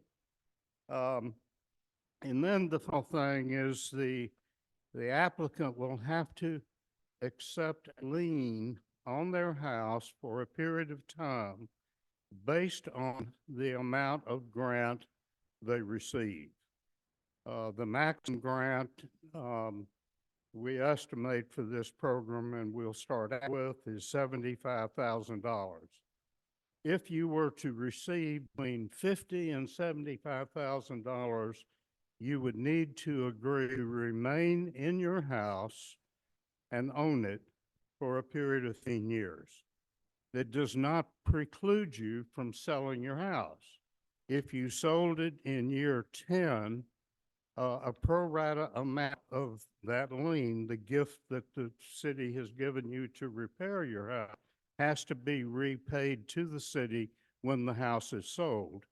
And then the final thing is the applicant will have to accept a lien on their house for a period of time based on the amount of grant they receive. The maximum grant we estimate for this program, and we'll start out with, is $75,000. If you were to receive between $50,000 and $75,000, you would need to agree to remain in your house and own it for a period of 10 years. That does not preclude you from selling your house. If you sold it in year 10, a pro rata amount of that lien, the gift that the city has given you to repair your house, has to be repaid to the city when the house is sold.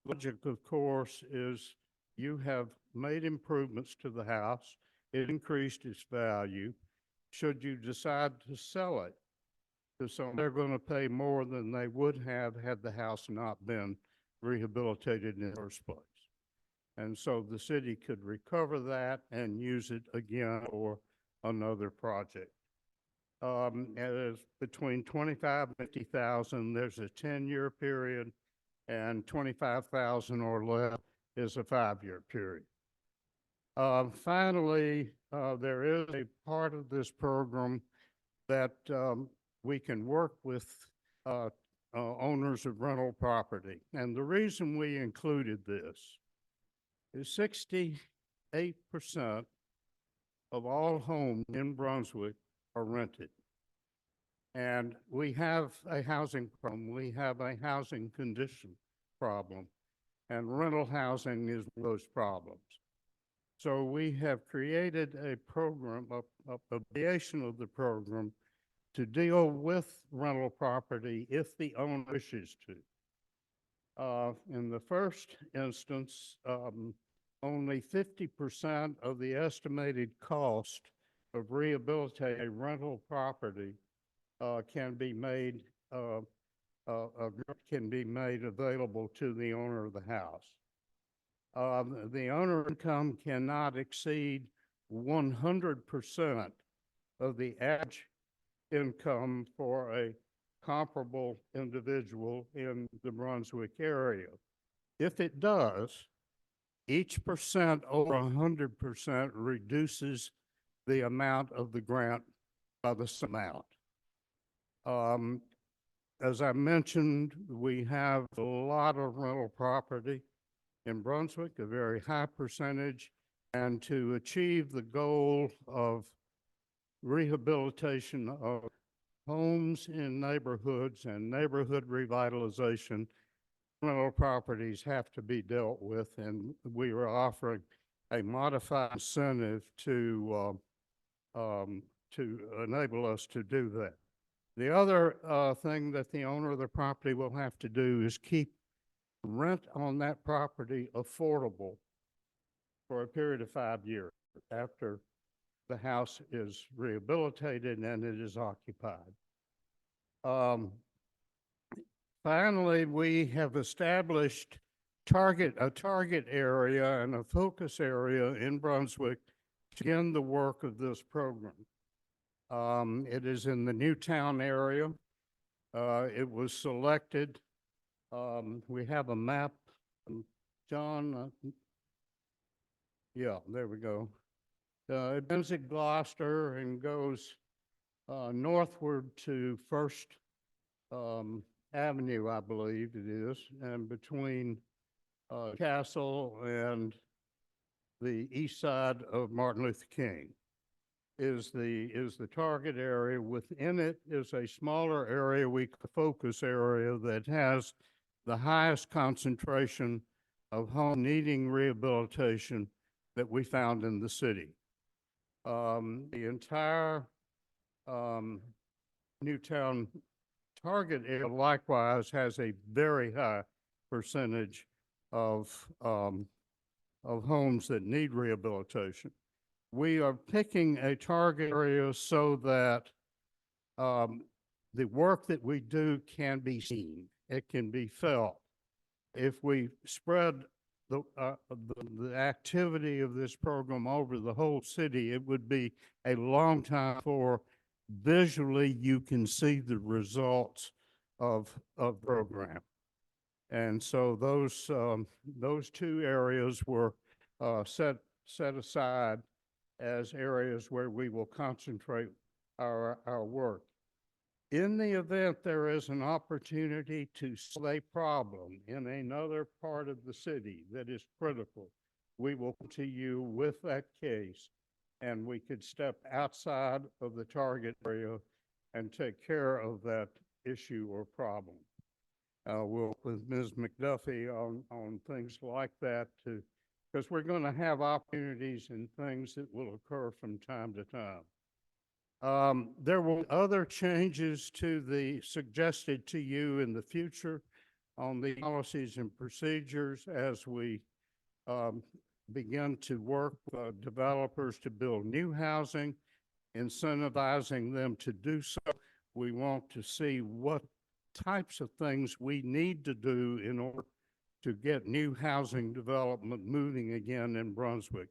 Logic, of course, is you have made improvements to the house. It increased its value. Should you decide to sell it to someone, they're going to pay more than they would have had the house not been rehabilitated in the first place. And so the city could recover that and use it again for another project. As between 25 and 50,000, there's a 10-year period, and 25,000 or less is a 5-year period. Finally, there is a part of this program that we can work with owners of rental property. And the reason we included this is 68% of all homes in Brunswick are rented. And we have a housing problem. We have a housing condition problem. And rental housing is one of those problems. So we have created a program, a variation of the program to deal with rental property if the owner wishes to. In the first instance, only 50% of the estimated cost of rehabilitating a rental property can be made available to the owner of the house. The owner income cannot exceed 100% of the average income for a comparable individual in the Brunswick area. If it does, each percent over 100% reduces the amount of the grant by the same amount. As I mentioned, we have a lot of rental property in Brunswick, a very high percentage, and to achieve the goal of rehabilitation of homes in neighborhoods and neighborhood revitalization, rental properties have to be dealt with, and we are offering a modified incentive to enable us to do that. The other thing that the owner of the property will have to do is keep rent on that property affordable for a period of 5 years after the house is rehabilitated and it is occupied. Finally, we have established a target area and a focus area in Brunswick to begin the work of this program. It is in the Newtown area. It was selected. We have a map. John, yeah, there we go. It ends at Gloucester and goes northward to First Avenue, I believe it is, and between Castle and the east side of Martin Luther King is the target area. Within it is a smaller area, focus area, that has the highest concentration of home needing rehabilitation that we found in the city. The entire Newtown target area likewise has a very high percentage of homes that need rehabilitation. We are picking a target area so that the work that we do can be seen. It can be felt. If we spread the activity of this program over the whole city, it would be a long time before visually you can see the results of the program. And so those two areas were set aside as areas where we will concentrate our work. In the event there is an opportunity to solve a problem in another part of the city that is critical, we will come to you with that case, and we could step outside of the target area and take care of that issue or problem. We'll work with Ms. McDuffie on things like that because we're going to have opportunities and things that will occur from time to time. There will be other changes suggested to you in the future on the policies and procedures as we begin to work with developers to build new housing, incentivizing them to do so. We want to see what types of things we need to do in order to get new housing development moving again in Brunswick.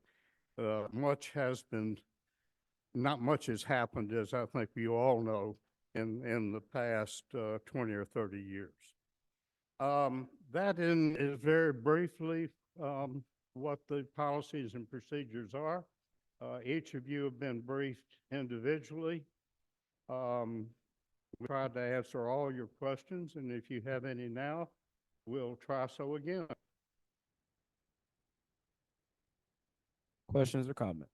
Not much has happened, as I think you all know, in the past 20 or 30 years. That is very briefly what the policies and procedures are. Each of you have been briefed individually. We tried to answer all your questions, and if you have any now, we'll try so again. Questions or comments?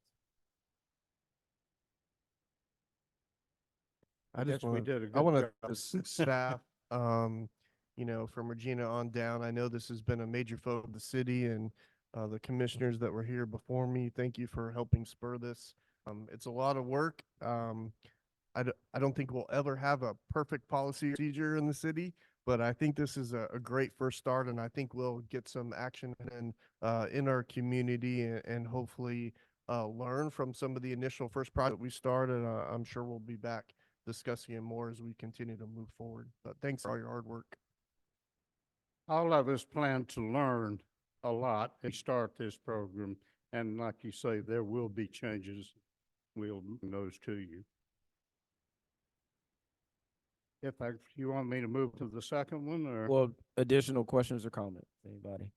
I Yes, we did a good I want job. to staff, from Regina on down. I know this has been a major focus of the city and the commissioners that were here before me. Thank you for helping spur this. It's a lot of work. I don't think we'll ever have a perfect policy procedure in the city, but I think this is a great first start, and I think we'll get some action in our community and hopefully learn from some of the initial first projects we started. I'm sure we'll be back discussing it more as we continue to move forward. But thanks for all your hard work. All of us plan to learn a lot and start this program, and like you say, there will be changes. We'll bring those to you. If you want me to move to the second one, or? Well, additional questions or comments, anybody?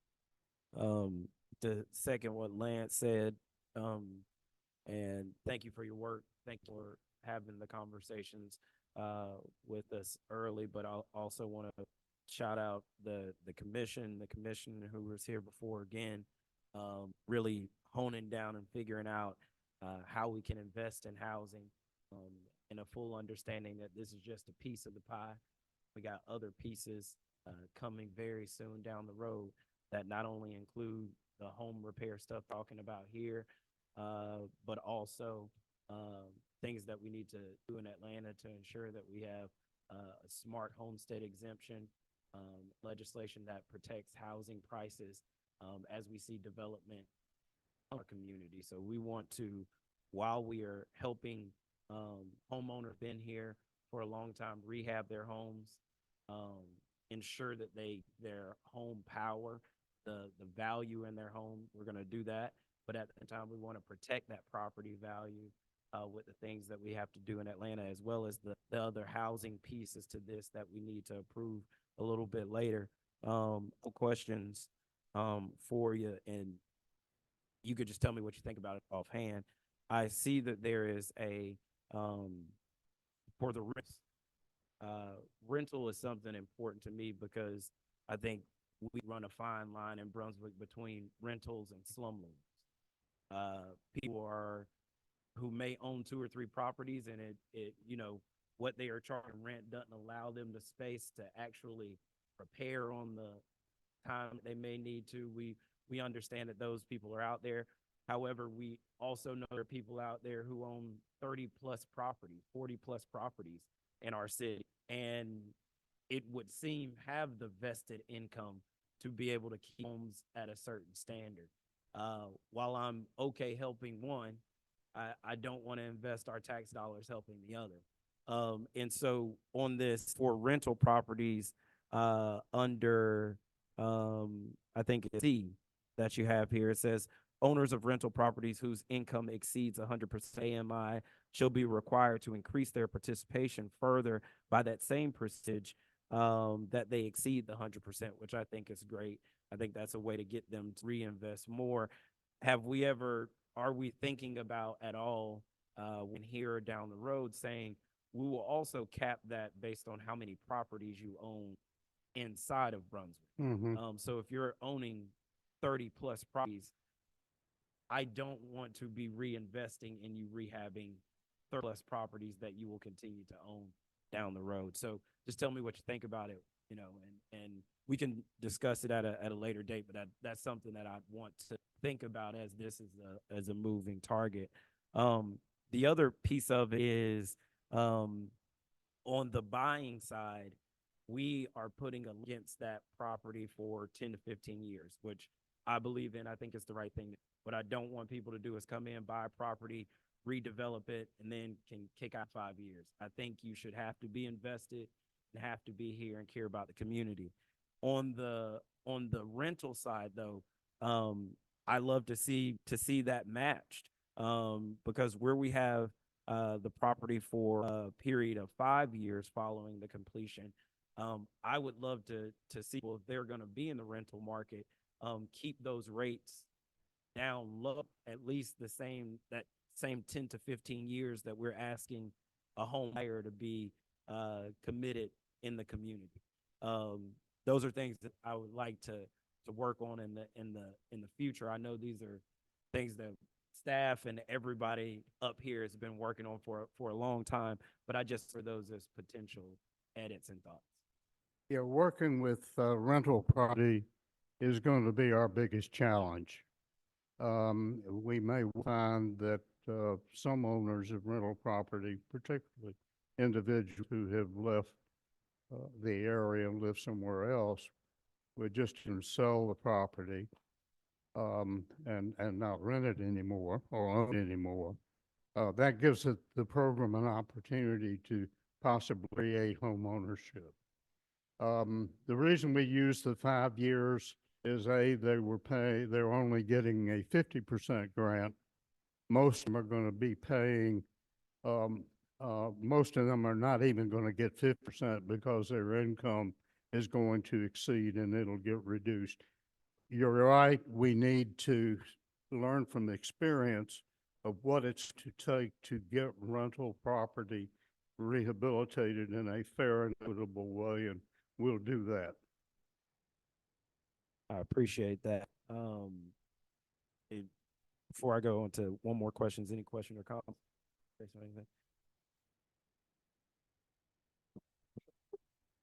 The second, what Lance said, and thank you for your work. Thank you for having the conversations with us early, but I also want to shout out the commissioner who was here before again, really honing down and figuring out how we can invest in housing and a full understanding that this is just a piece of the pie. We got other pieces coming very soon down the road that not only include the home repair stuff talking about here, but also things that we need to do in Atlanta to ensure that we have a smart homestead exemption, legislation that protects housing prices as we see development in our community. So we want to, while we are helping homeowners been here for a long time rehab their homes, ensure that their home power, the value in their home, we're going to do that. But at the time, we want to protect that property value with the things that we have to do in Atlanta, as well as the other housing pieces to this that we need to approve a little bit later. Questions for you, and you could just tell me what you think about it offhand. I see that there is a for the rents. Rental is something important to me because I think we run a fine line in Brunswick between rentals and slumlords. People who may own 2 or 3 properties, and what they are charging rent doesn't allow them the space to actually repair on the time they may need to. We understand that those people are out there. However, we also know there are people out there who own 30 plus properties, 40 plus properties in our city, and it would seem have the vested income to be able to keep homes at a certain standard. While I'm okay helping one, I don't want to invest our tax dollars helping the other. And so on this, for rental properties, under I think it's C that you have here, it says owners of rental properties whose income exceeds 100% AMI shall be required to increase their participation further by that same percentage that they exceed the 100%, which I think is great. I think that's a way to get them to reinvest more. Are we thinking about at all when here or down the road saying we will also cap that based on how many properties you own inside of Brunswick? So if you're owning 30 plus properties, I don't want to be reinvesting in you rehabbing 30 plus properties that you will continue to own down the road. So just tell me what you think about it, and we can discuss it at a later date, but that's something that I want to think about as this is as a moving target. The other piece of it is on the buying side, we are putting against that property for 10 to 15 years, which I believe in. I think it's the right thing. What I don't want people to do is come in, buy a property, redevelop it, and then can kick out 5 years. I think you should have to be invested and have to be here and care about the community. On the rental side, though, I love to see that matched because where we have the property for a period of 5 years following the completion, I would love to see, well, if they're going to be in the rental market, keep those rates down low, at least that same 10 to 15 years that we're asking a home buyer to be committed in the community. Those are things that I would like to work on in the future. I know these are things that staff and everybody up here has been working on for a long time, but I just for those as potential edits and thoughts. Yeah, working with rental property is going to be our biggest challenge. We may find that some owners of rental property, particularly individuals who have left the area and live somewhere else, would just sell the property and not rent it anymore or own it anymore. That gives the program an opportunity to possibly create home ownership. The reason we use the 5 years is they're only getting a 50% grant. Most of them are going to be paying, most of them are not even going to get 50% because their income is going to exceed and it'll get reduced. You're right, we need to learn from the experience of what it's to take to get rental property rehabilitated in a fair and equitable way, and we'll do that. I appreciate that. Before I go on to one more questions, any question or comment?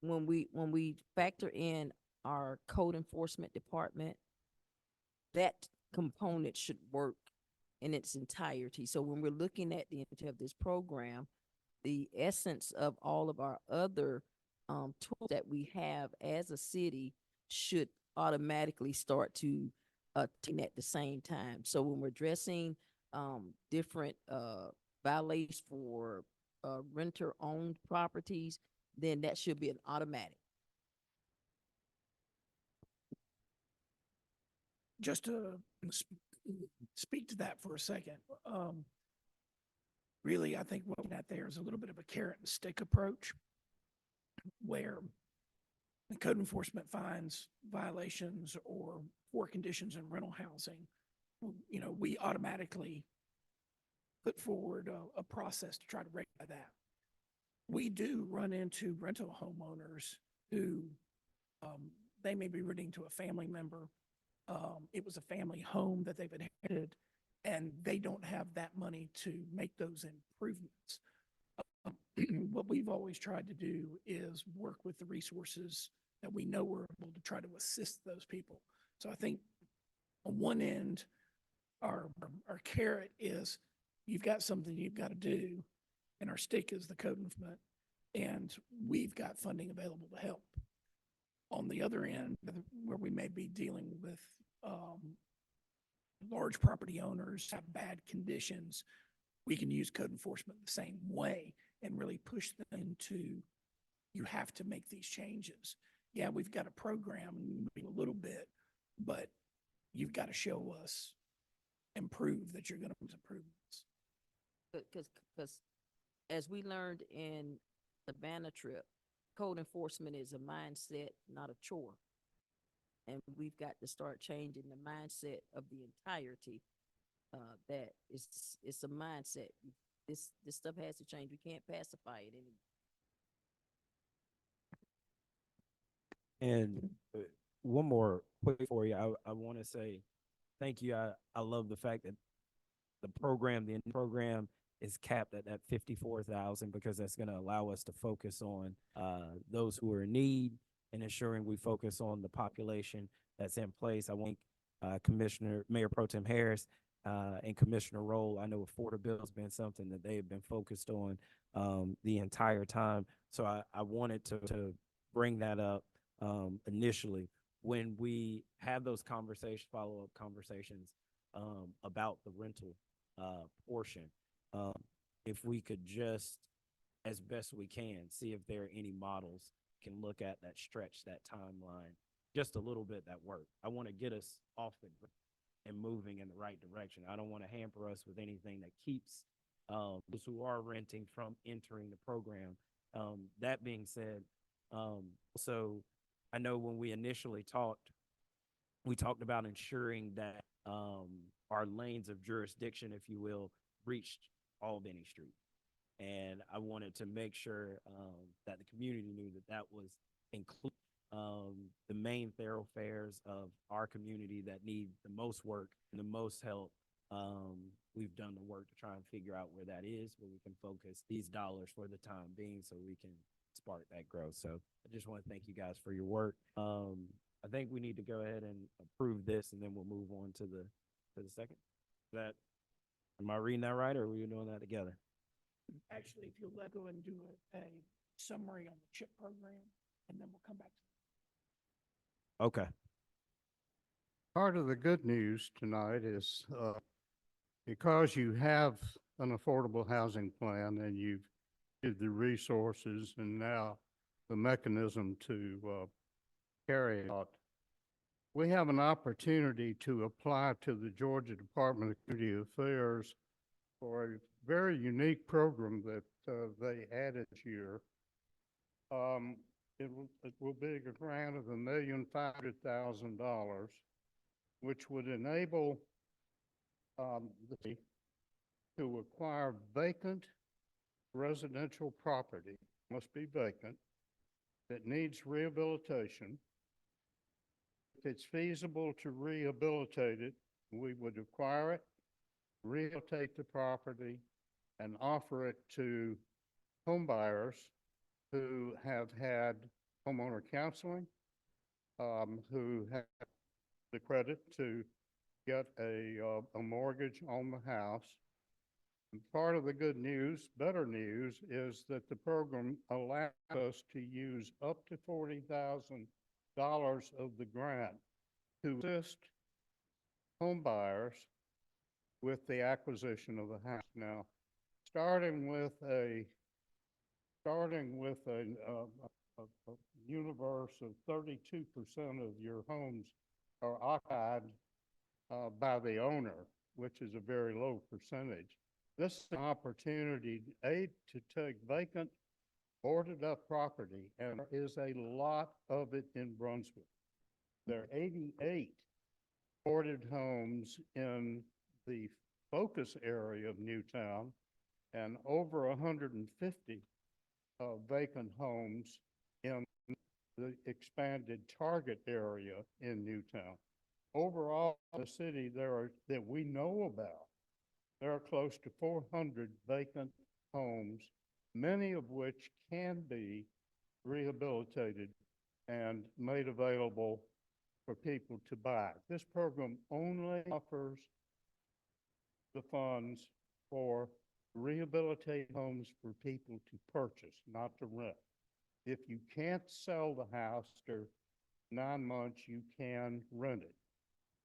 when we factor in our code enforcement department, that component should work in its entirety. So when we're looking at the entirety of this program, the essence of all of our other tools that we have as a city should automatically start to attend at the same time. So when we're addressing different violations for renter-owned properties, then that should be an automatic. Just to speak to that for a second, really, I think what we're looking at there is a little bit of a carrot and stick approach, where the code enforcement finds violations or poor conditions in rental housing. You know, we automatically put forward a process to try to rectify that. We do run into rental homeowners who they may be renting to a family member. It was a family home that they've inherited, and they don't have that money to make those improvements. What we've always tried to do is work with the resources that we know we're able to try to assist those people. So I think on one end, our carrot is you've got something you've got to do, and our stick is the code enforcement, and we've got funding available to help. On the other end, where we may be dealing with large property owners have bad conditions, we can use code enforcement the same way and really push them into, you have to make these changes. Yeah, we've got a program a little bit, but you've got to show us and prove that you're going to make improvements. Because as we learned in the Savannah trip, code enforcement is a mindset, not a chore. And we've got to start changing the mindset of the entirety. That it's a mindset. This stuff has to change. We can't pacify it anymore. And one more quick for you. I want to say thank you. I love the fact that the program is capped at that 54,000, because that's going to allow us to focus on those who are in need and ensuring we focus on the population that's in place. I want Mayor Pro Tem Harris and Commissioner Roll. I know affordability has been something that they have been focused on the entire time. So I wanted to bring that up initially when we have those follow-up conversations about the rental portion. If we could just, as best we can, see if there are any models can look at that stretch that timeline just a little bit that work. I want to get us off and moving in the right direction. I don't want to hamper us with anything that keeps those who are renting from entering the program. That being said, so I know when we initially talked, we talked about ensuring that our lanes of jurisdiction, if you will, reached Albany Street. And I wanted to make sure that the community knew that that was included. The main thoroughfares of our community that need the most work and the most help. We've done the work to try and figure out where that is, where we can focus these dollars for the time being so we can spark that growth. So I just want to thank you guys for your work. I think we need to go ahead and approve this, and then we'll move on to the second. Am I reading that right, or are we doing that together? Actually, if you'll go and do a summary on the CHIP program, and then we'll come back to Okay. Part of the good news tonight is because you have an affordable housing plan and you've given the resources and now the mechanism to carry it out, we have an opportunity to apply to the Georgia Department of Community Affairs for a very unique program that they added here. It will be a grant of $1,500,000, which would enable to acquire vacant residential property, must be vacant, that needs rehabilitation. If it's feasible to rehabilitate it, we would acquire it, rehabilitate the property, and offer it to home buyers who have had homeowner counseling, who have the credit to get a mortgage on the house. And part of the good news, better news, is that the program allows us to use up to $40,000 of the grant to assist home buyers with the acquisition of the house. Now, starting with a universe of 32% of your homes are occupied by the owner, which is a very low percentage. This is an opportunity, to take vacant, boarded up property, and there is a lot of it in Brunswick. There are 88 boarded homes in the focus area of Newtown and over 150 vacant homes in the expanded target area in Newtown. Overall, the city that we know about, there are close to 400 vacant homes, many of which can be rehabilitated and made available for people to buy. This program only offers the funds for rehabilitate homes for people to purchase, not to rent. If you can't sell the house after 9 months, you can rent it.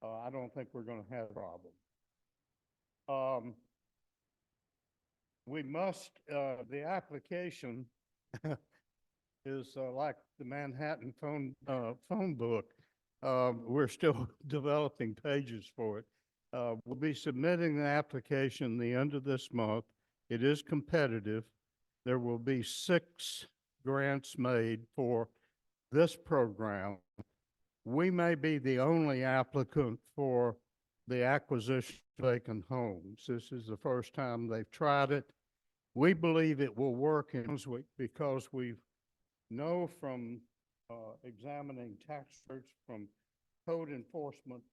I don't think we're going to have a problem. We must, the application is like the Manhattan phone book. We're still developing pages for it. We'll be submitting the application the end of this month. It is competitive. There will be 6 grants made for this program. We may be the only applicant for the acquisition of vacant homes. This is the first time they've tried it. We believe it will work in Brunswick because we know from examining tax records, from code enforcement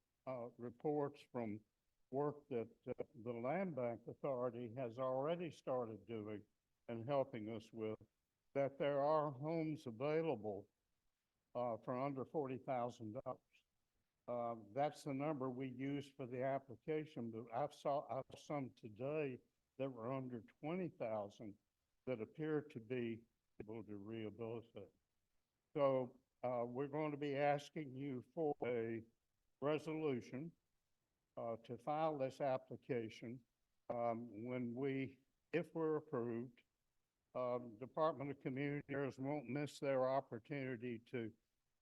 reports, from work that the Land Bank Authority has already started doing and helping us with, that there are homes available for under $40,000. That's the number we use for the application, but I saw some today that were under 20,000 that appear to be able to rehabilitate. So we're going to be asking you for a resolution to file this application if we're approved. Department of Community Affairs won't miss their opportunity to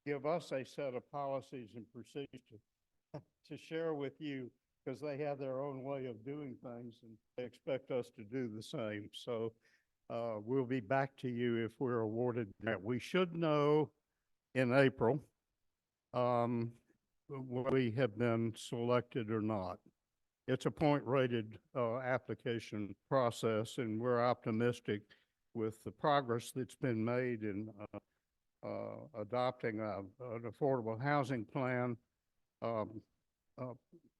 give us a set of policies and procedures to share with you, because they have their own way of doing things and they expect us to do the same. So we'll be back to you if we're awarded that. We should know in April whether we have been selected or not. It's a point-rated application process, and we're optimistic with the progress that's been made in adopting an affordable housing plan,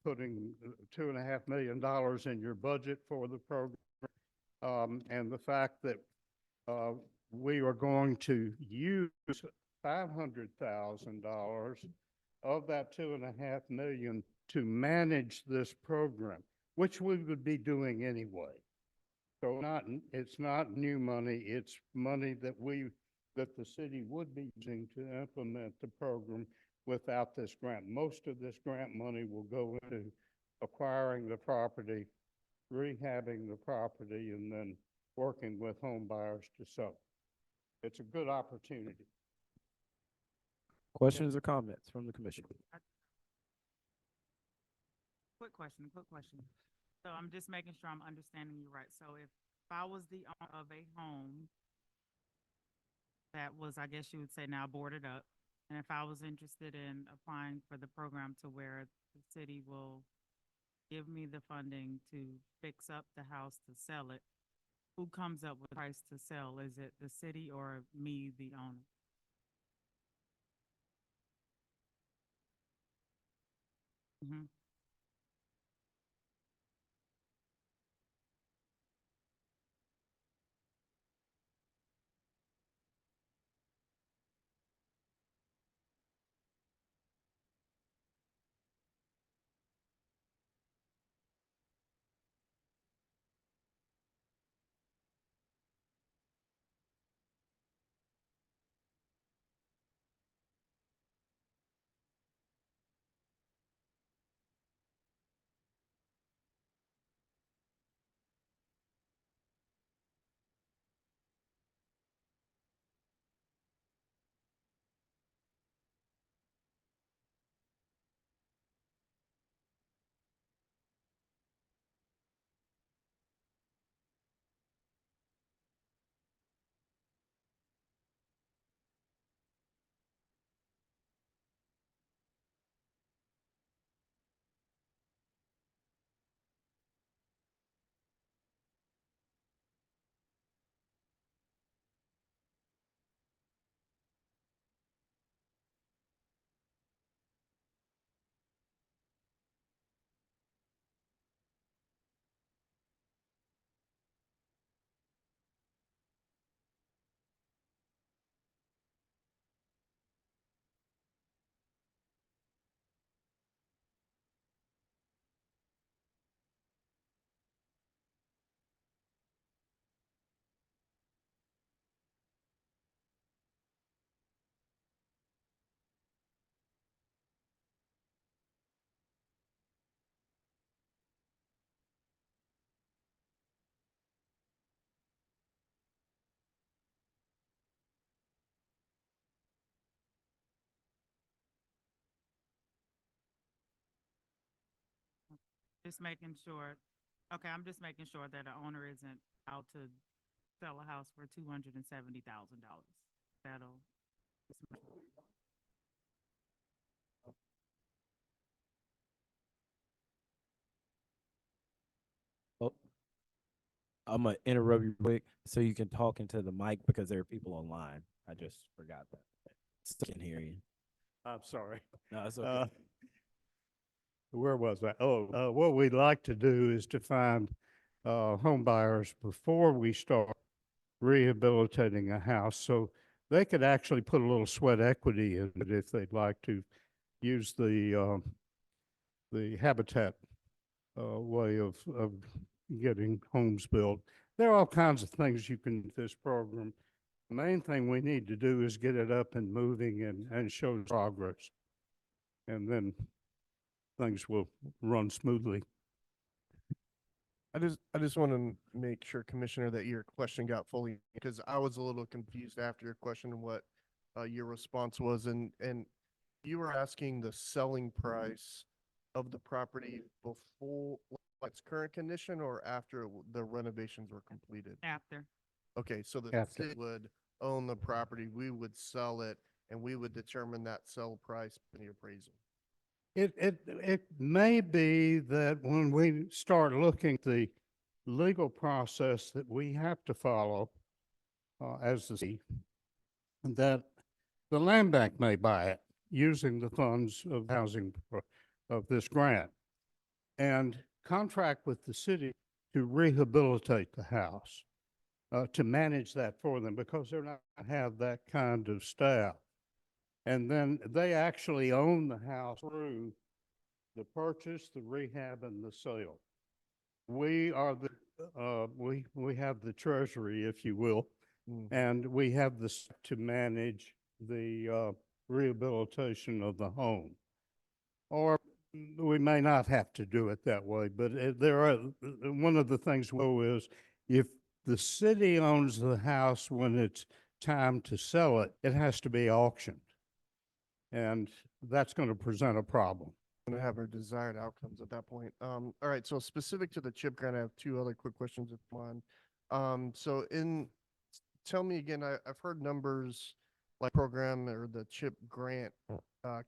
putting $2.5 million in your budget for the program, and the fact that we are going to use $500,000 of that $2.5 million to manage this program, which we would be doing anyway. So it's not new money, it's money that the city would be using to implement the program without this grant. Most of this grant money will go into acquiring the property, rehabbing the property, and then working with home buyers to sell. It's a good opportunity. Questions or comments from the commission? Quick question. So I'm just making sure I'm understanding you right. So if I was the owner of a home that was, I guess you would say now boarded up, and if I was interested in applying for the program to where the city will give me the funding to fix up the house to sell it, who comes up with the price to sell? Is it the city or me, the owner? Mm-hmm. Just making sure. Okay, I'm just making sure that the owner isn't out to sell a house for $270,000. That'll. Oh, I'm gonna interrupt you quick so you can talk into the mic because there are people online. I just forgot that. So I can hear you. I'm sorry. No, it's okay. Where was I? What we'd like to do is to find home buyers before we start rehabilitating a house, so they could actually put a little sweat equity in it if they'd like to use the habitat way of getting homes built. There are all kinds of things you can do with this program. The main thing we need to do is get it up and moving and show progress. And then things will run smoothly. I just want to make sure, Commissioner, that your question got fully, because I was a little confused after your question and what your response was, and you were asking the selling price of the property before its current condition or after the renovations were completed? After. Okay, so the After. city would own the property, we would sell it, and we would determine that sell price in the appraisal. It may be that when we start looking at the legal process that we have to follow as the city, that the land bank may buy it using the funds of housing of this grant and contract with the city to rehabilitate the house, to manage that for them because they're not gonna have that kind of staff. And then they actually own the house through the purchase, the rehab, and the sale. We are we have the treasury, if you will, and we have this to manage the rehabilitation of the home. Or we may not have to do it that way, but there are, one of the things is if the city owns the house when it's time to sell it, it has to be auctioned. And that's going to present a problem. Going to have our desired outcomes at that point. All right, so specific to the CHIP grant, I have two other quick questions if one. Tell me again, I've heard numbers like program or the CHIP grant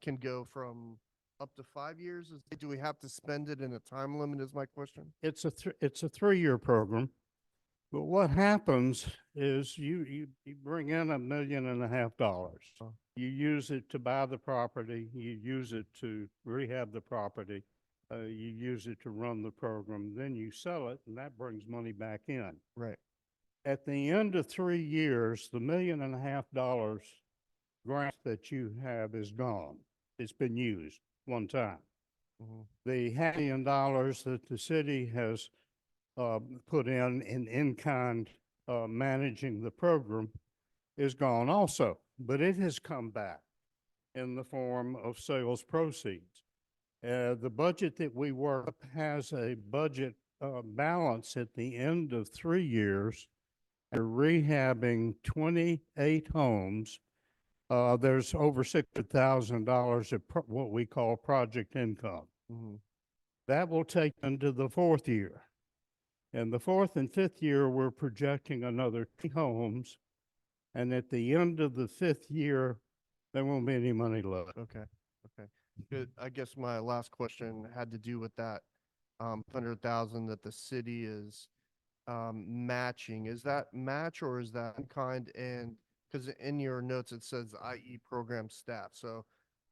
can go from up to 5 years. Do we have to spend it in a time limit is my question? It's a 3-year program. But what happens is you bring in $1.5 million. You use it to buy the property, you use it to rehab the property, you use it to run the program, then you sell it, and that brings money back in. Right. At the end of 3 years, the $1.5 million grant that you have is gone. It's been used one time. The $500 million that the city has put in kind managing the program is gone also, but it has come back in the form of sales proceeds. The budget that we work up has a budget balance at the end of 3 years. We're rehabbing 28 homes. There's over $600,000 of what we call project income. That will take into the 4th year. In the 4th and 5th year, we're projecting another 2 homes. And at the end of the 5th year, there won't be any money left. Okay. Good. I guess my last question had to do with that 100,000 that the city is matching. Is that match or is that in kind? And because in your notes it says IE program staff, so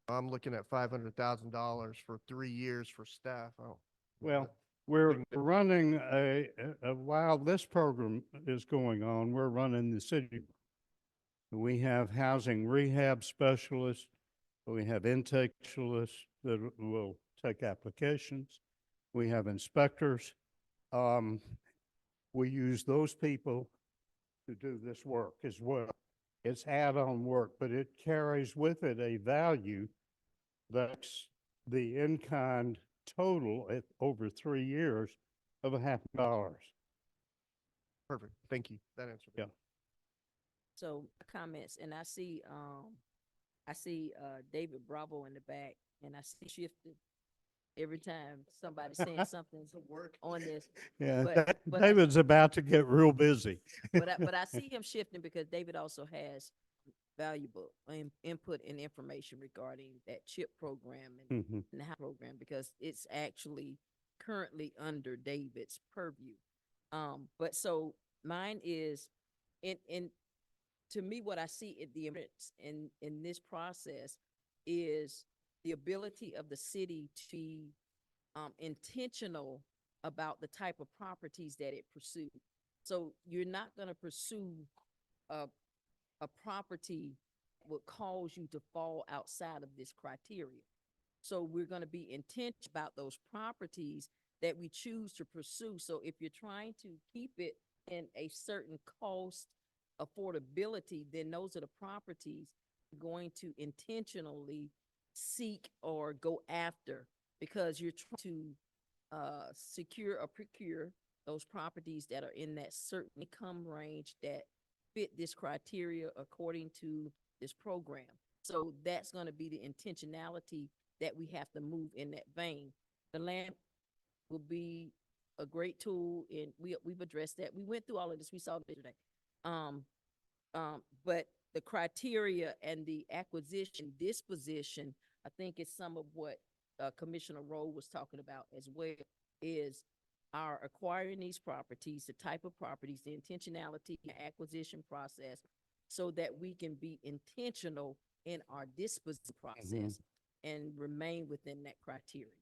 I'm looking at $500,000 for 3 years for staff. Oh, Well, we're running while this program is going on, we're running the city. We have housing rehab specialists. We have intake specialists that will take applications. We have inspectors. We use those people to do this work as well. It's add-on work, but it carries with it a value that's the in-kind total at over 3 years of $500,000. perfect. Thank you. That answered. Yeah. So comments, and I see David Bravo in the back, and I see Shifted. every time somebody's saying something on this. Yeah, But David's about to get real busy. but I see him shifting because David also has valuable input and information regarding that CHIP program Mhm. and the HOW program, because it's actually currently under David's purview. But so mine is in to me, what I see at the difference in this process is the ability of the city to be intentional about the type of properties that it pursues. So you're not going to pursue a property that would cause you to fall outside of this criteria. So we're going to be intentional about those properties that we choose to pursue. So if you're trying to keep it in a certain cost affordability, then those are the properties you're going to intentionally seek or go after, because you're trying to secure or procure those properties that are in that certain income range that fit this criteria according to this program. So that's going to be the intentionality that we have to move in that vein. The land will be a great tool, and we've addressed that. We went through all of this. We saw it today. But the criteria and the acquisition disposition, I think, is some of what Commissioner Rowe was talking about as well, is our acquiring these properties, the type of properties, the intentionality, the acquisition process, so that we can be intentional in our disposition process and remain within that criteria.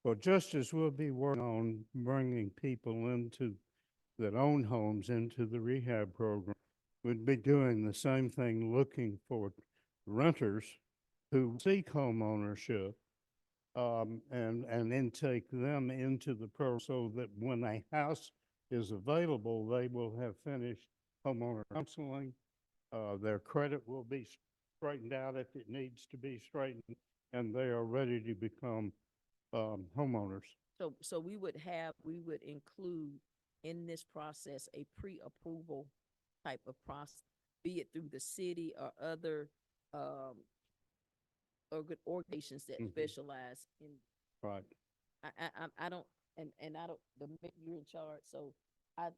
Well, just as we'll be working on bringing people into that own homes into the rehab program, we'd be doing the same thing, looking for renters who seek home ownership, and then take them into the program so that when a house is available, they will have finished homeowner counseling. Their credit will be straightened out if it needs to be straightened, and they are ready to become homeowners. So we would include in this process a pre-approval type of process, be it through the city or other organizations that specialize in. Right. I don't, and I don't, you're in charge, so I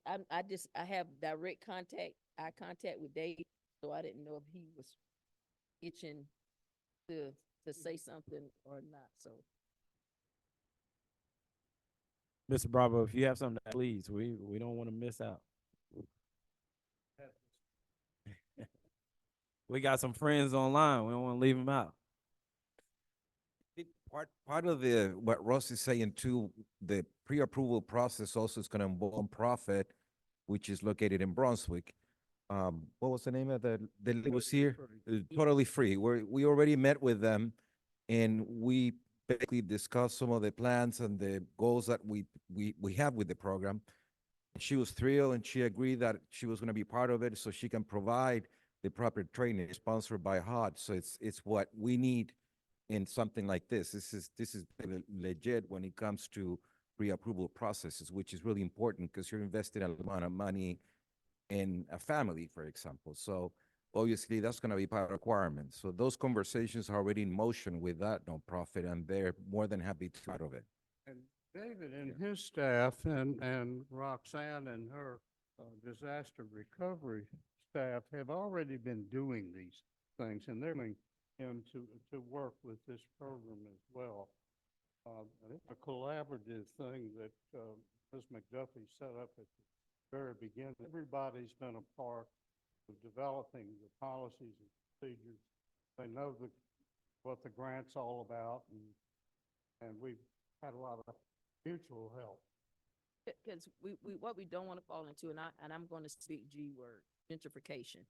have direct eye contact with Dave, so I didn't know if he was itching to say something or not, so. Mr. Bravo, if you have something, please, we don't want to miss out. We got some friends online. We don't want to leave them out. Part of what Ross is saying too, the pre-approval process also is going to involve nonprofit, which is located in Brunswick. What was the name of the was here? Totally free. We already met with them, and we basically discussed some of the plans and the goals that we have with the program. She was thrilled, and she agreed that she was going to be part of it, so she can provide the proper training sponsored by HOD. So it's what we need in something like this. This is legit when it comes to pre-approval processes, which is really important because you're investing a lot of money in a family, for example. So obviously that's going to be part of the requirement. So those conversations are already in motion with that nonprofit, and they're more than happy to be part of it. And David and his staff and Roxanne and her disaster recovery staff have already been doing these things, and they're going to work with this program as well. It's a collaborative thing that Ms. McDuffie set up at the very beginning. Everybody's been a part of developing the policies and procedures. They know what the grant's all about, and we've had a lot of mutual help. Because what we don't want to fall into, and I'm going to speak G word, gentrification.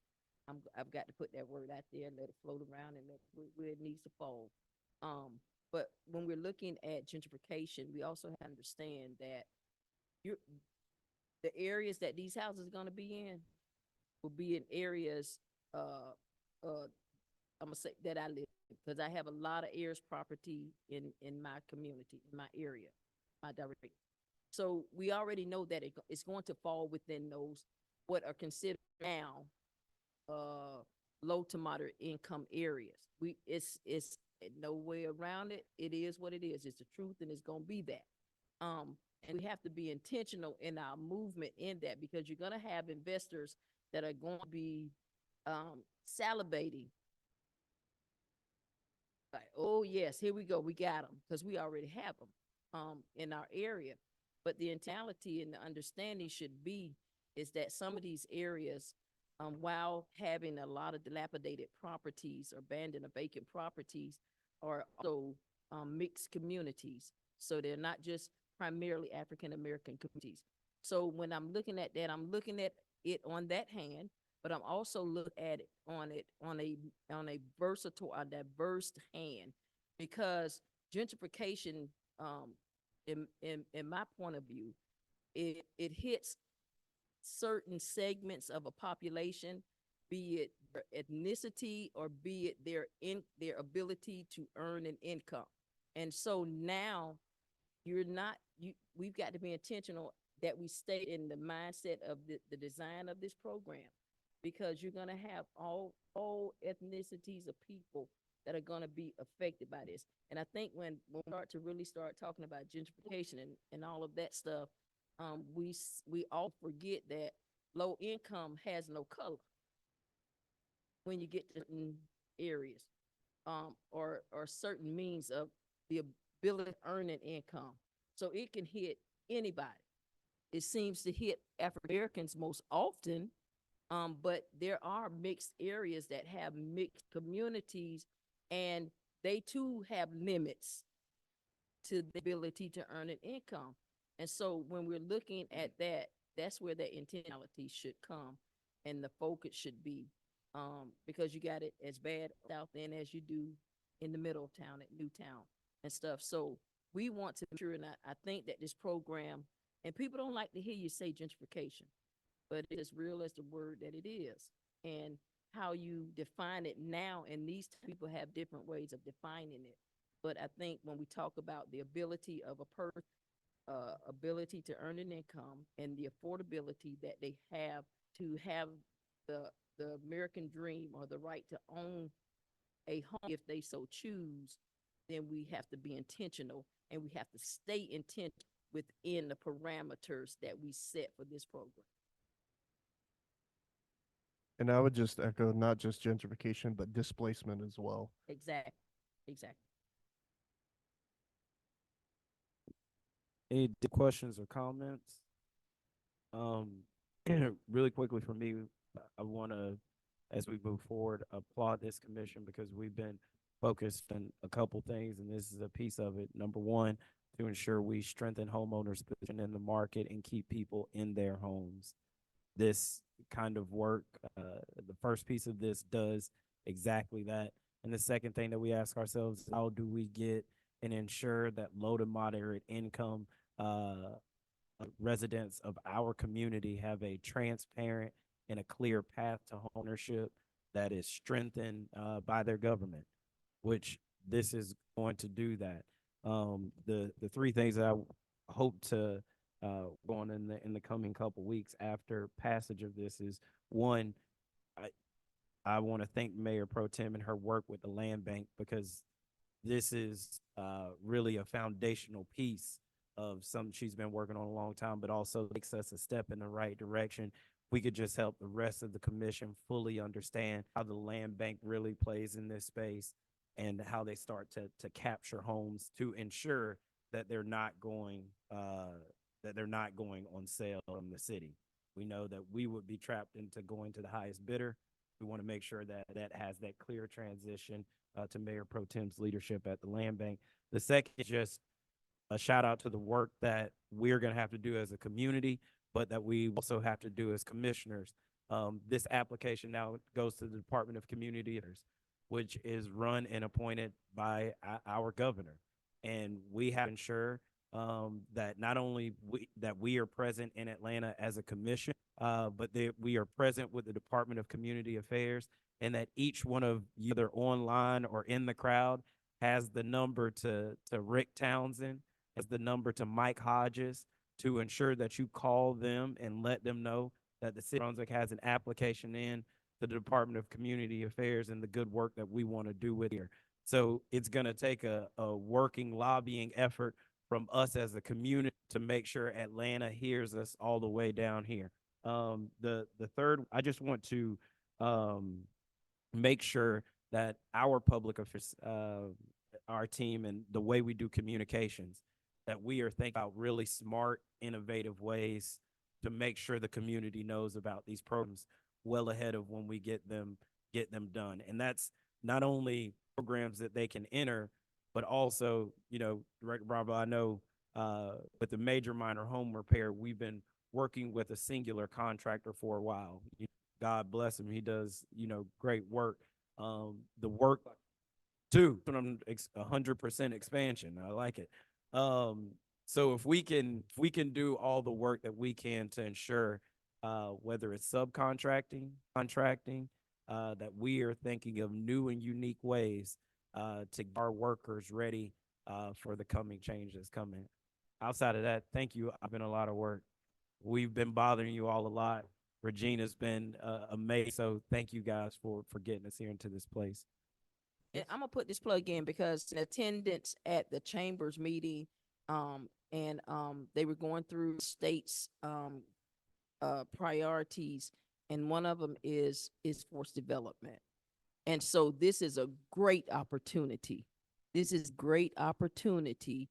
I've got to put that word out there and let it float around and let where it needs to fall. But when we're looking at gentrification, we also have to understand that the areas that these houses are going to be in will be in areas, I'm gonna say that I live, because I have a lot of heirs property in my community, in my area, my direct. So we already know that it's going to fall within those what are considered now low to moderate income areas. It's no way around it. It is what it is. It's the truth and it's gonna be that. And we have to be intentional in our movement in that because you're gonna have investors that are going to be salivating. Like, oh yes, here we go, we got them, because we already have them in our area. But the mentality and the understanding should be is that some of these areas, while having a lot of dilapidated properties or abandoned or vacant properties, are also mixed communities. So they're not just primarily African American communities. So when I'm looking at that, I'm looking at it on that hand, but I'm also looking at it on a versatile, a diverse hand, because gentrification, in my point of view, it hits certain segments of a population, be it their ethnicity or be it their ability to earn an income. And so now we've got to be intentional that we stay in the mindset of the design of this program, because you're going to have all ethnicities of people that are going to be affected by this. And I think when we start talking about gentrification and all of that stuff, we all forget that low income has no color when you get to certain areas, or certain means of the ability to earn an income. So it can hit anybody. It seems to hit African Americans most often, but there are mixed areas that have mixed communities, and they too have limits to the ability to earn an income. And so when we're looking at that, that's where that intentionality should come and the focus should be, because you got it as bad South End as you do in the middle of town at Newtown and stuff. So we want to ensure, and I think that this program, and people don't like to hear you say gentrification, but it's real as the word that it is. And how you define it now, and these people have different ways of defining it. But I think when we talk about the ability of a person, ability to earn an income and the affordability that they have to have the American dream or the right to own a home if they so choose, then we have to be intentional and we have to stay intent within the parameters that we set for this program. And I would just echo not just gentrification, but displacement as well. Exactly. Any questions or comments? Really quickly for me, I want to, as we move forward, applaud this commission because we've been focused on a couple things, and this is a piece of it. Number one, to ensure we strengthen homeowners' position in the market and keep people in their homes. This kind of work, the first piece of this does exactly that. And the second thing that we ask ourselves is how do we get and ensure that low to moderate income residents of our community have a transparent and a clear path to ownership that is strengthened by their government, which this is going to do that. The three things that I hope to go on in the coming couple weeks after passage of this is, one, I want to thank Mayor Pro Tem and her work with the land bank, because this is really a foundational piece of something she's been working on a long time, but also takes us a step in the right direction. We could just help the rest of the commission fully understand how the land bank really plays in this space and how they start to capture homes to ensure that they're not going on sale from the city. We know that we would be trapped into going to the highest bidder. We want to make sure that that has that clear transition to Mayor Pro Tem's leadership at the land bank. The second is just a shout out to the work that we're going to have to do as a community, but that we also have to do as commissioners. This application now goes to the Department of Community Affairs, which is run and appointed by our governor. And we have to ensure that not only we are present in Atlanta as a commission, but that we are present with the Department of Community Affairs, and that each one of you, either online or in the crowd, has the number to Rick Townsend, has the number to Mike Hodges, to ensure that you call them and let them know that the city of Brunswick has an application in to the Department of Community Affairs and the good work that we want to do with here. So it's going to take a working lobbying effort from us as a community to make sure Atlanta hears us all the way down here. The third, I just want to make sure that our public affairs, our team and the way we do communications, that we are thinking about really smart, innovative ways to make sure the community knows about these programs well ahead of when we get them done. And that's not only programs that they can enter, but also, you know, Director Bravo, I know with the major minor home repair, we've been working with a singular contractor for a while. God bless him. He does, you know, great work. The work too, 100% expansion. I like it. So if we can do all the work that we can to ensure, whether it's subcontracting, contracting, that we are thinking of new and unique ways to get our workers ready for the coming change that's coming. Outside of that, thank you. I've been a lot of work. We've been bothering you all a lot. Regina's been amazing. So thank you guys for getting us here into this place. And I'm gonna put this plug in because in attendance at the chambers meeting, they were going through states priorities, and one of them is force development. And so this is a great opportunity. This is great opportunity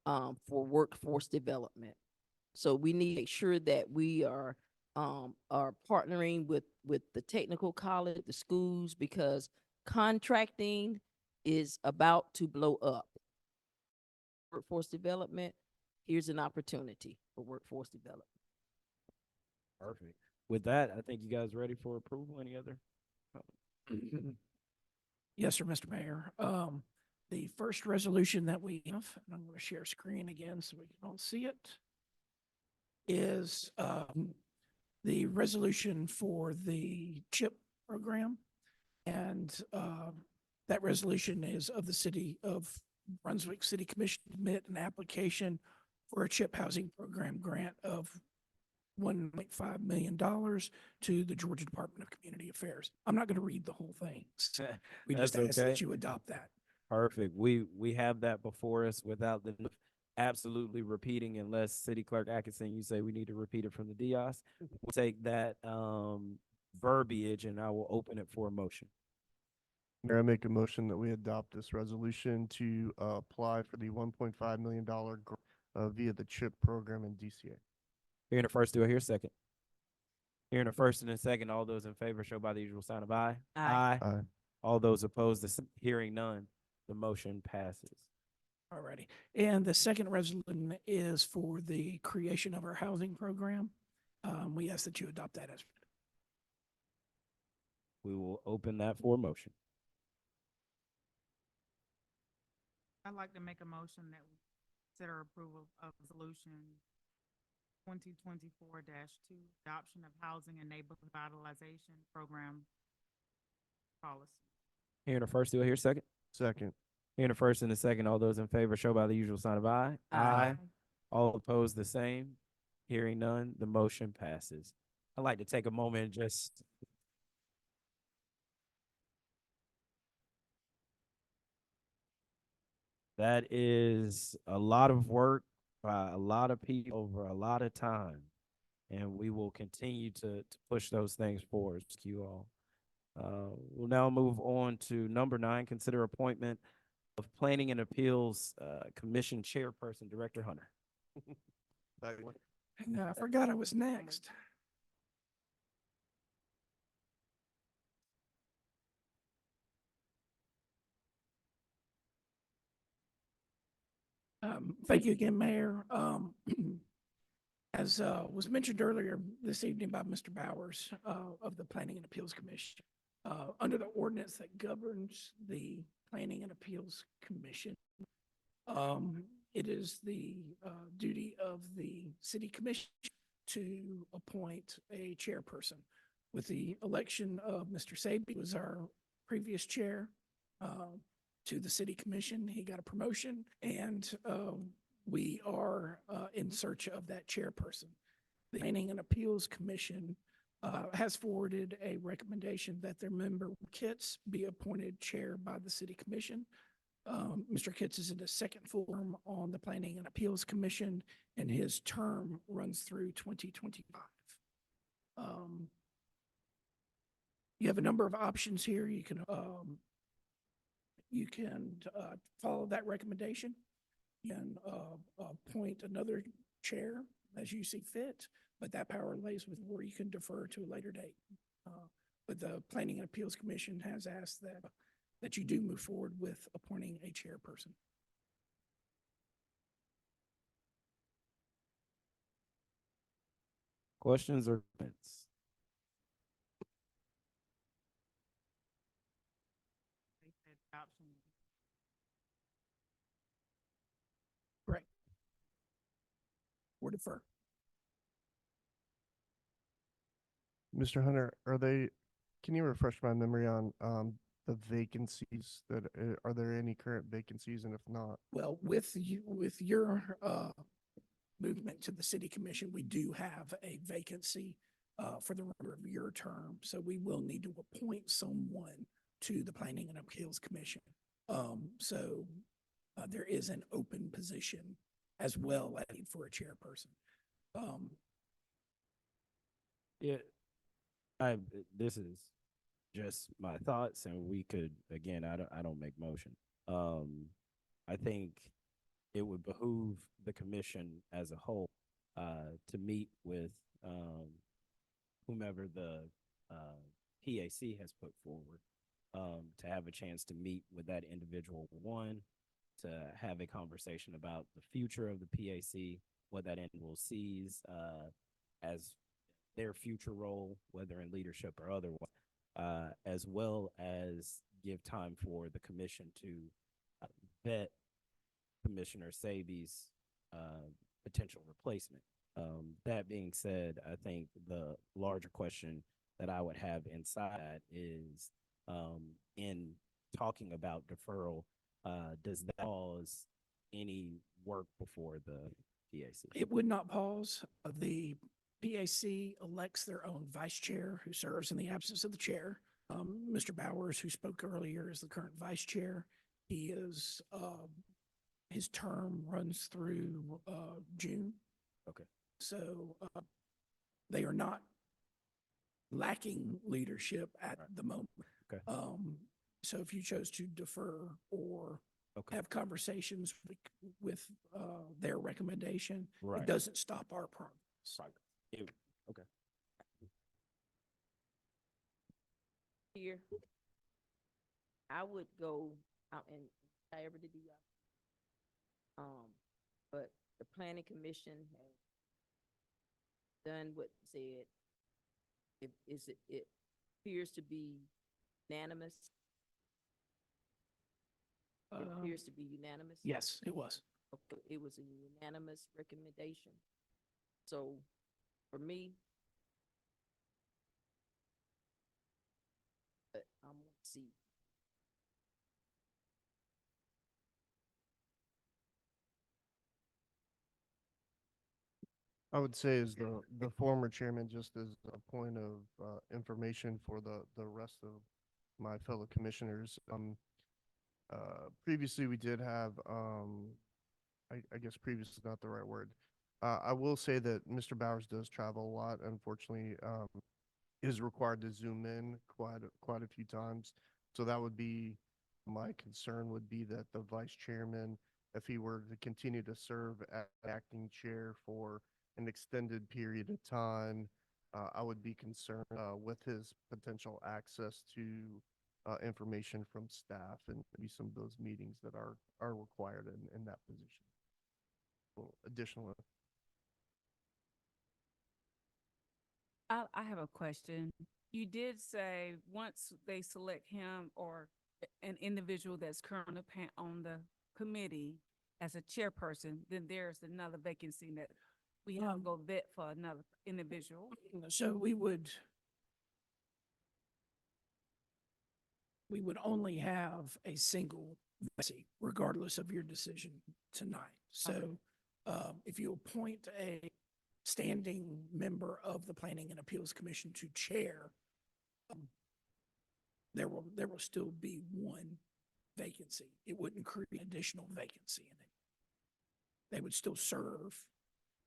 for workforce development. So we need to make sure that we are partnering with the technical college, the schools, because contracting is about to blow up. Workforce development, here's an opportunity for workforce development. Perfect. With that, I think you guys ready for approval. Any other? Yes, sir, Mr. Mayor. The first resolution that we have, and I'm going to share screen again so we can all see it, is the resolution for the CHIP program. And that resolution is of the City of Brunswick City Commission to submit an application for a CHIP housing program grant of $1.5 million to the Georgia Department of Community Affairs. I'm not going to read the whole thing. We just ask that you adopt that. Perfect. We have that before us without the absolutely repeating, unless City Clerk Atkinson, you say we need to repeat it from the DIOS. We'll take that verbiage and I will open it for a motion. Mayor, I make a motion that we adopt this resolution to apply for the $1.5 million grant via the CHIP program in DCA. Hearing a first, do I hear a second? Hearing a first and a second, all those in favor show by the usual sign of aye. Aye. Aye. All those opposed, hearing none, the motion passes. Alrighty. And the second resolution is for the creation of our housing program. We ask that you adopt that as. We will open that for a motion. I'd like to make a motion that we consider approval of resolution 2024-2, adoption of housing and neighborhood revitalization program policy. Hearing a first, do I hear a second? Second. Hearing a first and a second, all those in favor show by the usual sign of aye. Aye. All opposed, the same. Hearing none, the motion passes. I'd like to take a moment and just that is a lot of work by a lot of people over a lot of time. And we will continue to push those things forward. Thank you all. We'll now move on to number 9, consider appointment of Planning and Appeals Commission Chairperson, Director Hunter. I forgot I was next. Thank you again, Mayor. As was mentioned earlier this evening by Mr. Bowers of the Planning and Appeals Commission, under the ordinance that governs the Planning and Appeals Commission, it is the duty of the City Commission to appoint a chairperson. With the election of Mr. Saby, who was our previous chair, to the City Commission, he got a promotion, and we are in search of that chairperson. The Planning and Appeals Commission has forwarded a recommendation that their member Kitts be appointed chair by the city commission. Mr. Kitts is in his second full term on the Planning and Appeals Commission, and his term runs through 2025. You have a number of options here. You can follow that recommendation and appoint another chair as you see fit, but that power lays with where you can defer to a later date. But the Planning and Appeals Commission has asked that you do move forward with appointing a chairperson. Questions or comments? They said option. Great. Or defer. Mr. Hunter, can you refresh my memory on the vacancies that, are there any current vacancies? And if not, Well, with your movement to the city commission, we do have a vacancy for the remainder of your term. So we will need to appoint someone to the Planning and Appeals Commission. So there is an open position as well as need for a chairperson. Yeah, this is just my thoughts, and we could, again, I don't make motion. I think it would behoove the commission as a whole to meet with whomever the PAC has put forward, to have a chance to meet with that individual, one, to have a conversation about the future of the PAC, what that individual sees as their future role, whether in leadership or otherwise, as well as give time for the commission to vet Commissioner Saby's potential replacement. That being said, I think the larger question that I would have inside that is, in talking about deferral, does that cause any work before the PAC? It would not pause. The PAC elects their own vice chair who serves in the absence of the chair. Mr. Bowers, who spoke earlier, is the current vice chair. He is, his term runs through June. Okay. So they are not lacking leadership at the moment. Okay. So if you chose to defer or have conversations with their recommendation, Right. it doesn't stop our progress. Okay. Here, I would go out and however to do that. But the planning commission has done what said. It appears to be unanimous. It appears to be unanimous. Yes, it was. Okay, it was a unanimous recommendation. So for me, but I'm gonna see. I would say as the former chairman, just as a point of information for the rest of my fellow commissioners. Previously we did have, I guess previous is not the right word. I will say that Mr. Bowers does travel a lot. Unfortunately, is required to zoom in quite a few times. So that would be my concern, would be that the vice chairman, if he were to continue to serve as acting chair for an extended period of time, I would be concerned with his potential access to information from staff and maybe some of those meetings that are required in that position. Well, additional. I have a question. You did say once they select him or an individual that's currently on the committee as a chairperson, then there's another vacancy that we have to go vet for another individual. So we would only have a single vacancy regardless of your decision tonight. So if you appoint a standing member of the Planning and Appeals Commission to chair, there will still be one vacancy. It wouldn't create additional vacancy in it. They would still serve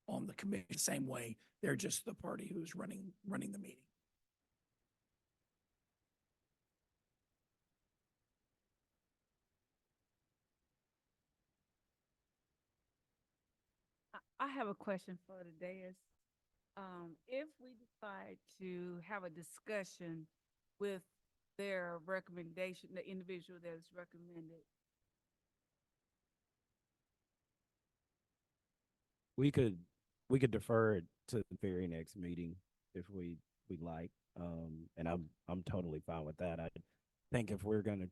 on the committee the same way. They're just the party who's running the meeting. I have a question for the dais. If we decide to have a discussion with their recommendation, the individual that is recommended, We could defer it to the very next meeting if we'd like. And I'm totally fine with that. I think if we're gonna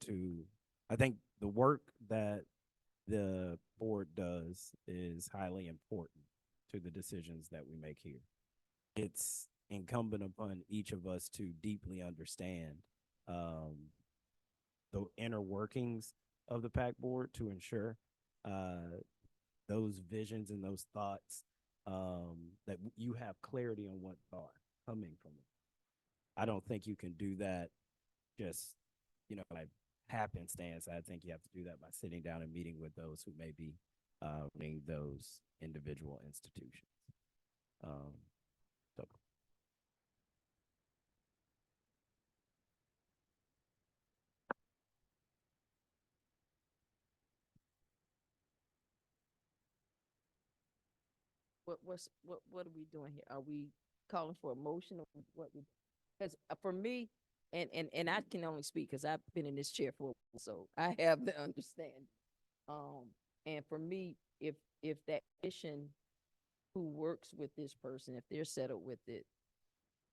I think the work that the board does is highly important to the decisions that we make here. It's incumbent upon each of us to deeply understand the inner workings of the PAC board to ensure those visions and those thoughts that you have clarity on what are coming from it. I don't think you can do that just, like happenstance. I think you have to do that by sitting down and meeting with those who may be running those individual institutions. So what are we doing here? Are we calling for a motion or what? Because for me, and I can only speak because I've been in this chair for a while, so I have the understanding. And for me, if that commission who works with this person, if they're settled with it,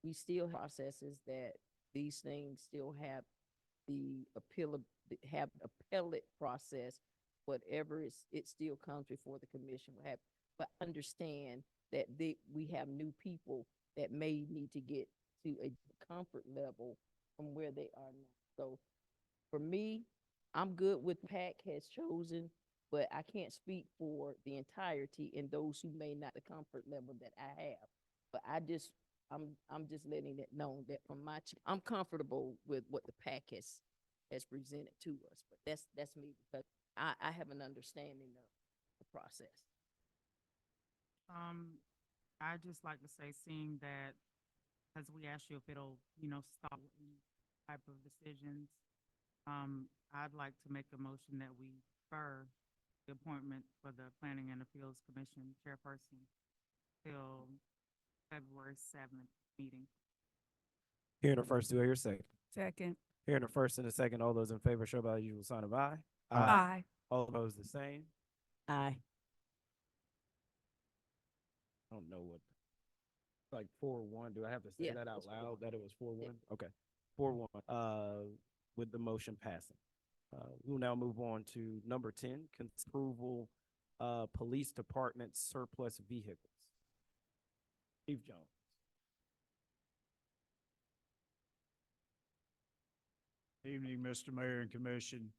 we still have processes that these things still have the appellate process, whatever it still comes before the commission will have, but understand that we have new people that may need to get to a comfort level from where they are now. So for me, I'm good with PAC has chosen, but I can't speak for the entirety and those who may not the comfort level that I have. But I'm just letting it known that I'm comfortable with what the PAC has presented to us. But that's me because I have an understanding of the process. I'd just like to say, seeing that, as we asked you if it'll, stop any type of decisions, I'd like to make a motion that we defer the appointment for the Planning and Appeals Commission chairperson till February 7th meeting. hearing the first, do I hear a second? second. Hearing the first and the second, all those in favor show by the usual sign of aye. Aye. All opposed, the same. Aye. I don't know what, like 4-1. Do I have to say Yeah, that out it's loud 4-1. that it was 4-1? Yeah. Okay, 4-1. With the motion passing, we'll now move on to number 10, approval, police department surplus vehicles. Chief Jones. Evening, Mr. Mayor and Commission.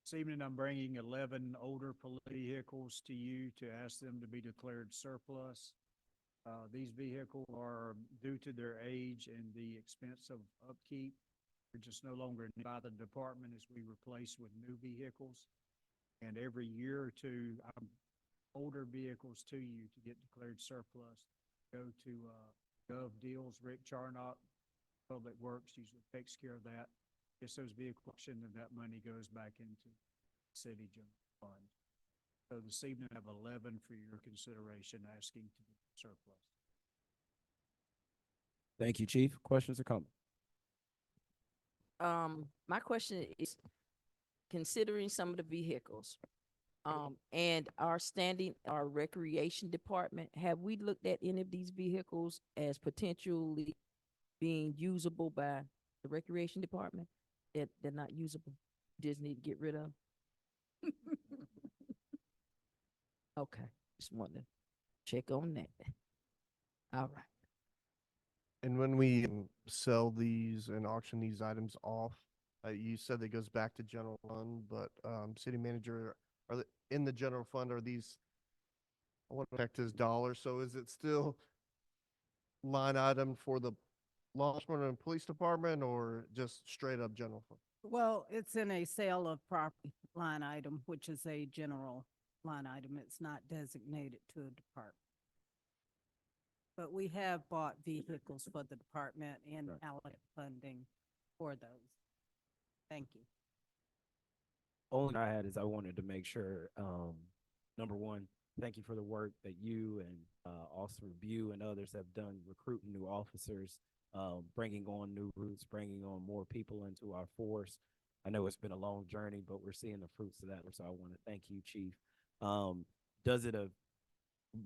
This evening, I'm bringing 11 older police vehicles to you to ask them to be declared surplus. These vehicles are due to their age and the expense of upkeep. They're just no longer needed by the department as we replace with new vehicles. And every year or two, older vehicles to you to get declared surplus. Go to Gov Deals, Rick Charnock, Public Works usually takes care of that. Gets those vehicles auctioned and that money goes back into city general fund. So this evening I have 11 for your consideration asking to be surplus. Thank you, Chief. Questions or comments? My question is, considering some of the vehicles, and our recreation department, have we looked at any of these vehicles as potentially being usable by the recreation department? That they're not usable, just need to get rid of? Okay, just wanted to check on that. All right. And when we sell these and auction these items off, you said that goes back to general fund, but city manager, are they in the general fund? Are these, I want to affect his dollars? So is it still line item for the law enforcement and police department, or just straight up general fund? Well, it's in a sale of property line item, which is a general line item. It's not designated to a department. But we have bought vehicles for the department and allocated funding for those. Thank you. Only I had is I wanted to make sure, number one, thank you for the work that you and Officer Review and others have done recruiting new officers, bringing on new recruits, bringing on more people into our force. I know it's been a long journey, but we're seeing the fruits of that. So I want to thank you, Chief. Does it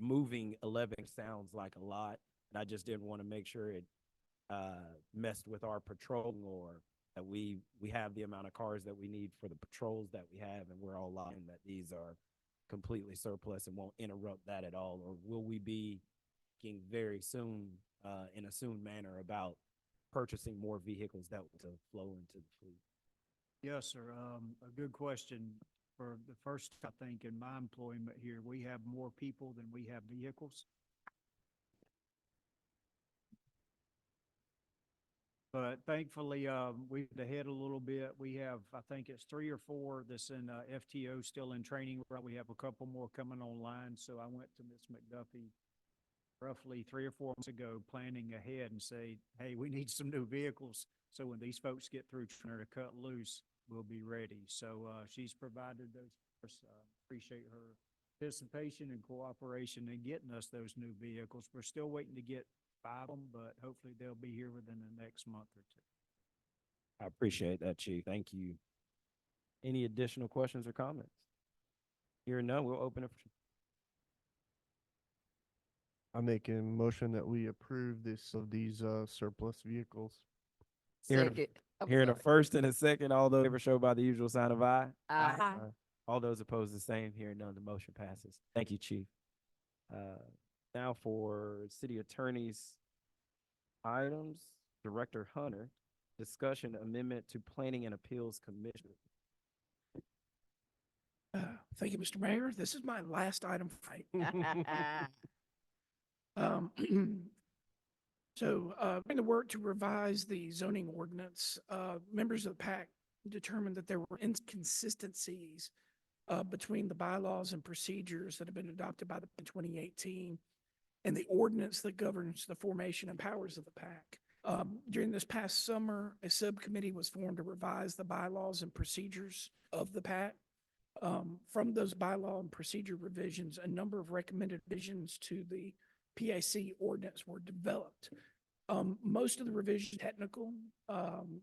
moving 11 sounds like a lot, and I just didn't want to make sure it messed with our patrolling, or that we have the amount of cars that we need for the patrols that we have, and we're all lying that these are completely surplus and won't interrupt that at all? Or will we be thinking very soon, in a soon manner, about purchasing more vehicles that will flow into the fleet? Yes, sir. A good question. For the first, I think, in my employment here, we have more people than we have vehicles. But thankfully, we ahead a little bit. We have, I think it's 3 or 4 that's in FTO still in training. We have a couple more coming online. So I went to Ms. McDuffie roughly 3 or 4 months ago, planning ahead and say, hey, we need some new vehicles. So when these folks get through trying to cut loose, we'll be ready. So she's provided those for us. Appreciate her participation and cooperation in getting us those new vehicles. We're still waiting to get 5 of them, but hopefully they'll be here within the next month or 2. I appreciate that, Chief. Thank you. Any additional questions or comments? Hearing none, we'll open it for. I make a motion that we approve these surplus vehicles. Hearing a first and a second, all those in favor show by the usual sign of aye. Aye. All those opposed, the same. Hearing none, the motion passes. Thank you, Chief. Now for City Attorney's items, Director Hunter, discussion amendment to Planning and Appeals Commission. Thank you, Mr. Mayor. This is my last item. During the work to revise the zoning ordinance, members of the PAC determined that there were inconsistencies between the bylaws and procedures that have been adopted by the 2018 and the ordinance that governs the formation and powers of the PAC. During this past summer, a subcommittee was formed to revise the bylaws and procedures of the PAC. From those bylaw and procedure revisions, a number of recommended revisions to the PAC ordinance were developed. Most of the revisions technical.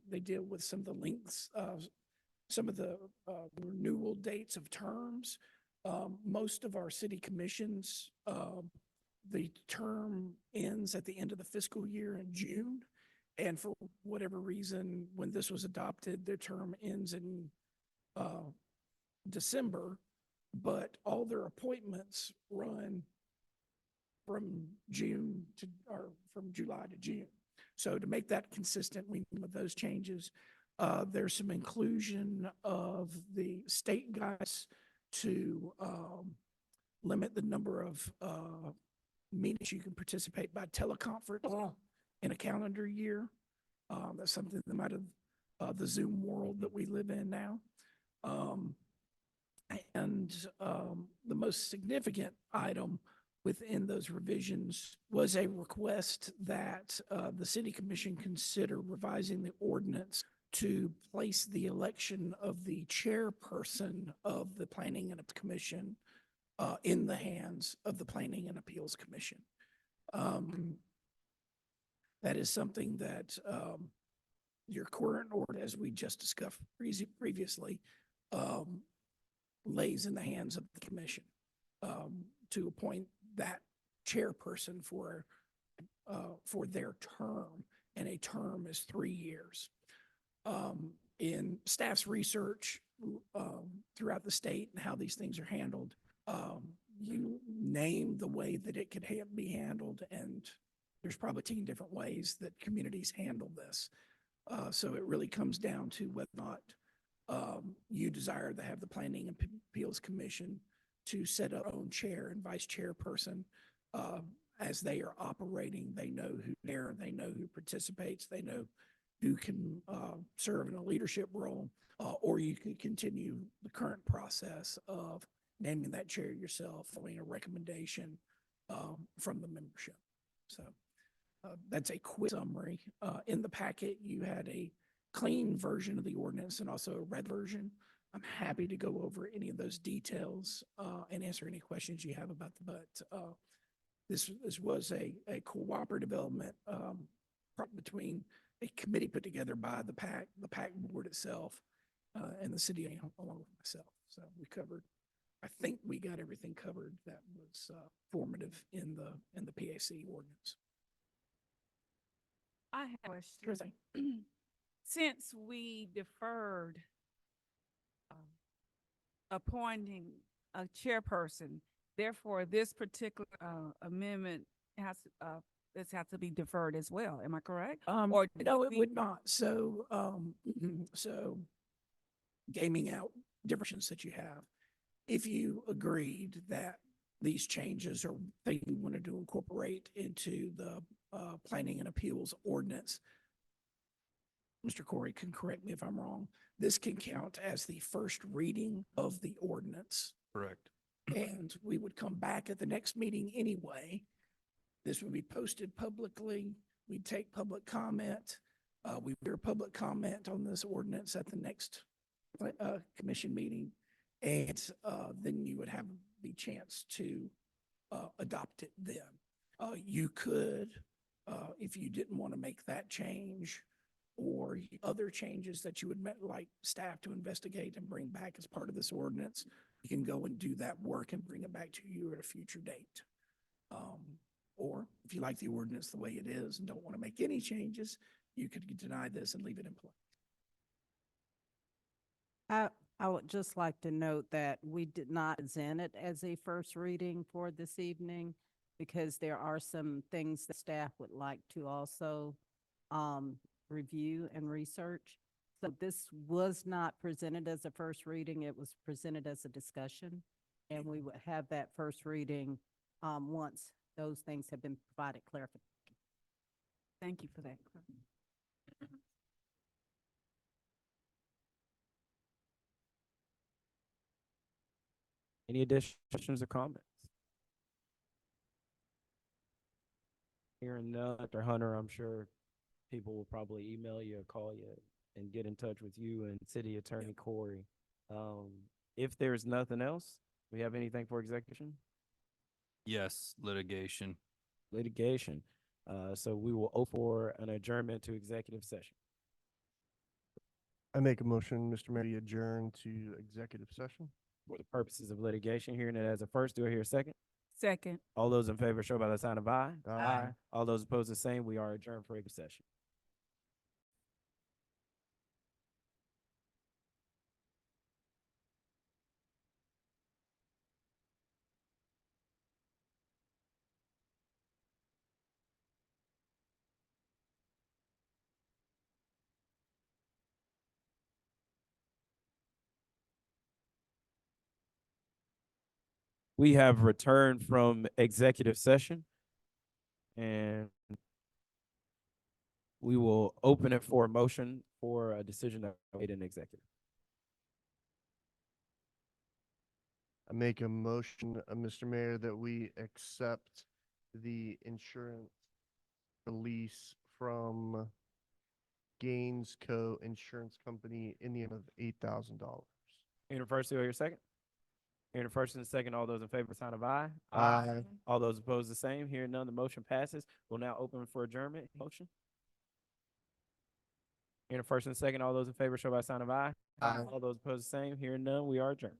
They deal with some of the lengths, some of the renewal dates of terms. Most of our city commissions, the term ends at the end of the fiscal year in June. And for whatever reason, when this was adopted, their term ends in December, but all their appointments run from from July to June. So to make that consistent, we made those changes. There's some inclusion of the state guides to limit the number of meetings you can participate by teleconference in a calendar year. That's something that might have the Zoom world that we live in now. The most significant item within those revisions was a request that the city commission consider revising the ordinance to place the election of the chairperson of the Planning and Appeals Commission in the hands of the Planning and Appeals Commission. That is something that your current order, as we just discussed previously, lays in the hands of the commission to appoint that chairperson for their term, and a term is 3 years. In staff's research throughout the state and how these things are handled, you name the way that it could be handled, and there's probably 10 different ways that communities handle this. So it really comes down to whether or not you desire to have the Planning and Appeals Commission to set up their own chair and vice chairperson as they are operating, they know who's there, they know who participates, they know who can serve in a leadership role, or you can continue the current process of naming that chair yourself, following a recommendation from the membership. So that's a quick summary. In the packet, you had a clean version of the ordinance and also a red version. I'm happy to go over any of those details and answer any questions you have about this was a cooperative element between a committee put together by the PAC board itself, and the city along with myself. So I think we got everything covered that was formative in the PAC ordinance. I have a question. Sure thing. Since we deferred appointing a chairperson, therefore this particular amendment this has to be deferred as well. Am I correct? Or No, it would not. So, so gaming out differences that you have, if you agreed that these changes are things you wanted to incorporate into the planning and appeals ordinance, Mr. Corey can correct me if I'm wrong, this can count as the first reading of the ordinance. Correct. And we would come back at the next meeting anyway. This would be posted publicly. We'd take public comment. We hear public comment on this ordinance at the next commission meeting. And then you would have the chance to adopt it then. You could, if you didn't want to make that change or other changes that you would like staff to investigate and bring back as part of this ordinance, you can go and do that work and bring it back to you at a future date. Or if you like the ordinance the way it is and don't want to make any changes, you could deny this and leave it in place. I would just like to note that we did not present it as a first reading for this evening because there are some things that staff would like to also review and research. So this was not presented as a first reading. It was presented as a discussion. And we would have that first reading once those things have been provided clarification. Thank you for that. Any additional questions or comments? Hearing none, Dr. Hunter, I'm sure people will probably email you or call you and get in touch with you and City Attorney Corey. If there's nothing else, we have anything for execution? Yes, litigation. Litigation. So we will open for an adjournment to executive session. I make a motion, Mr. Mayor, to adjourn to executive session. For the purposes of litigation, hearing it as a first, do I hear a second? Second. All those in favor show by the sign of aye. Aye. All those opposed, the same. We are adjourned for executive session. We have returned from executive session and we will open it for a motion for a decision that made in executive. I make a motion, Mr. Mayor, that we accept the insurance release from Gaines Co. Insurance Company in the amount of $8,000. Hearing first, do I hear a second? Hearing first and a second, all those in favor, sign of aye. Aye. All those opposed, the same. Hearing none, the motion passes. We'll now open for adjournment. Motion. Hearing first and second, all those in favor, show by sign of aye. Aye. All those opposed, the same. Hearing none, we are adjourned.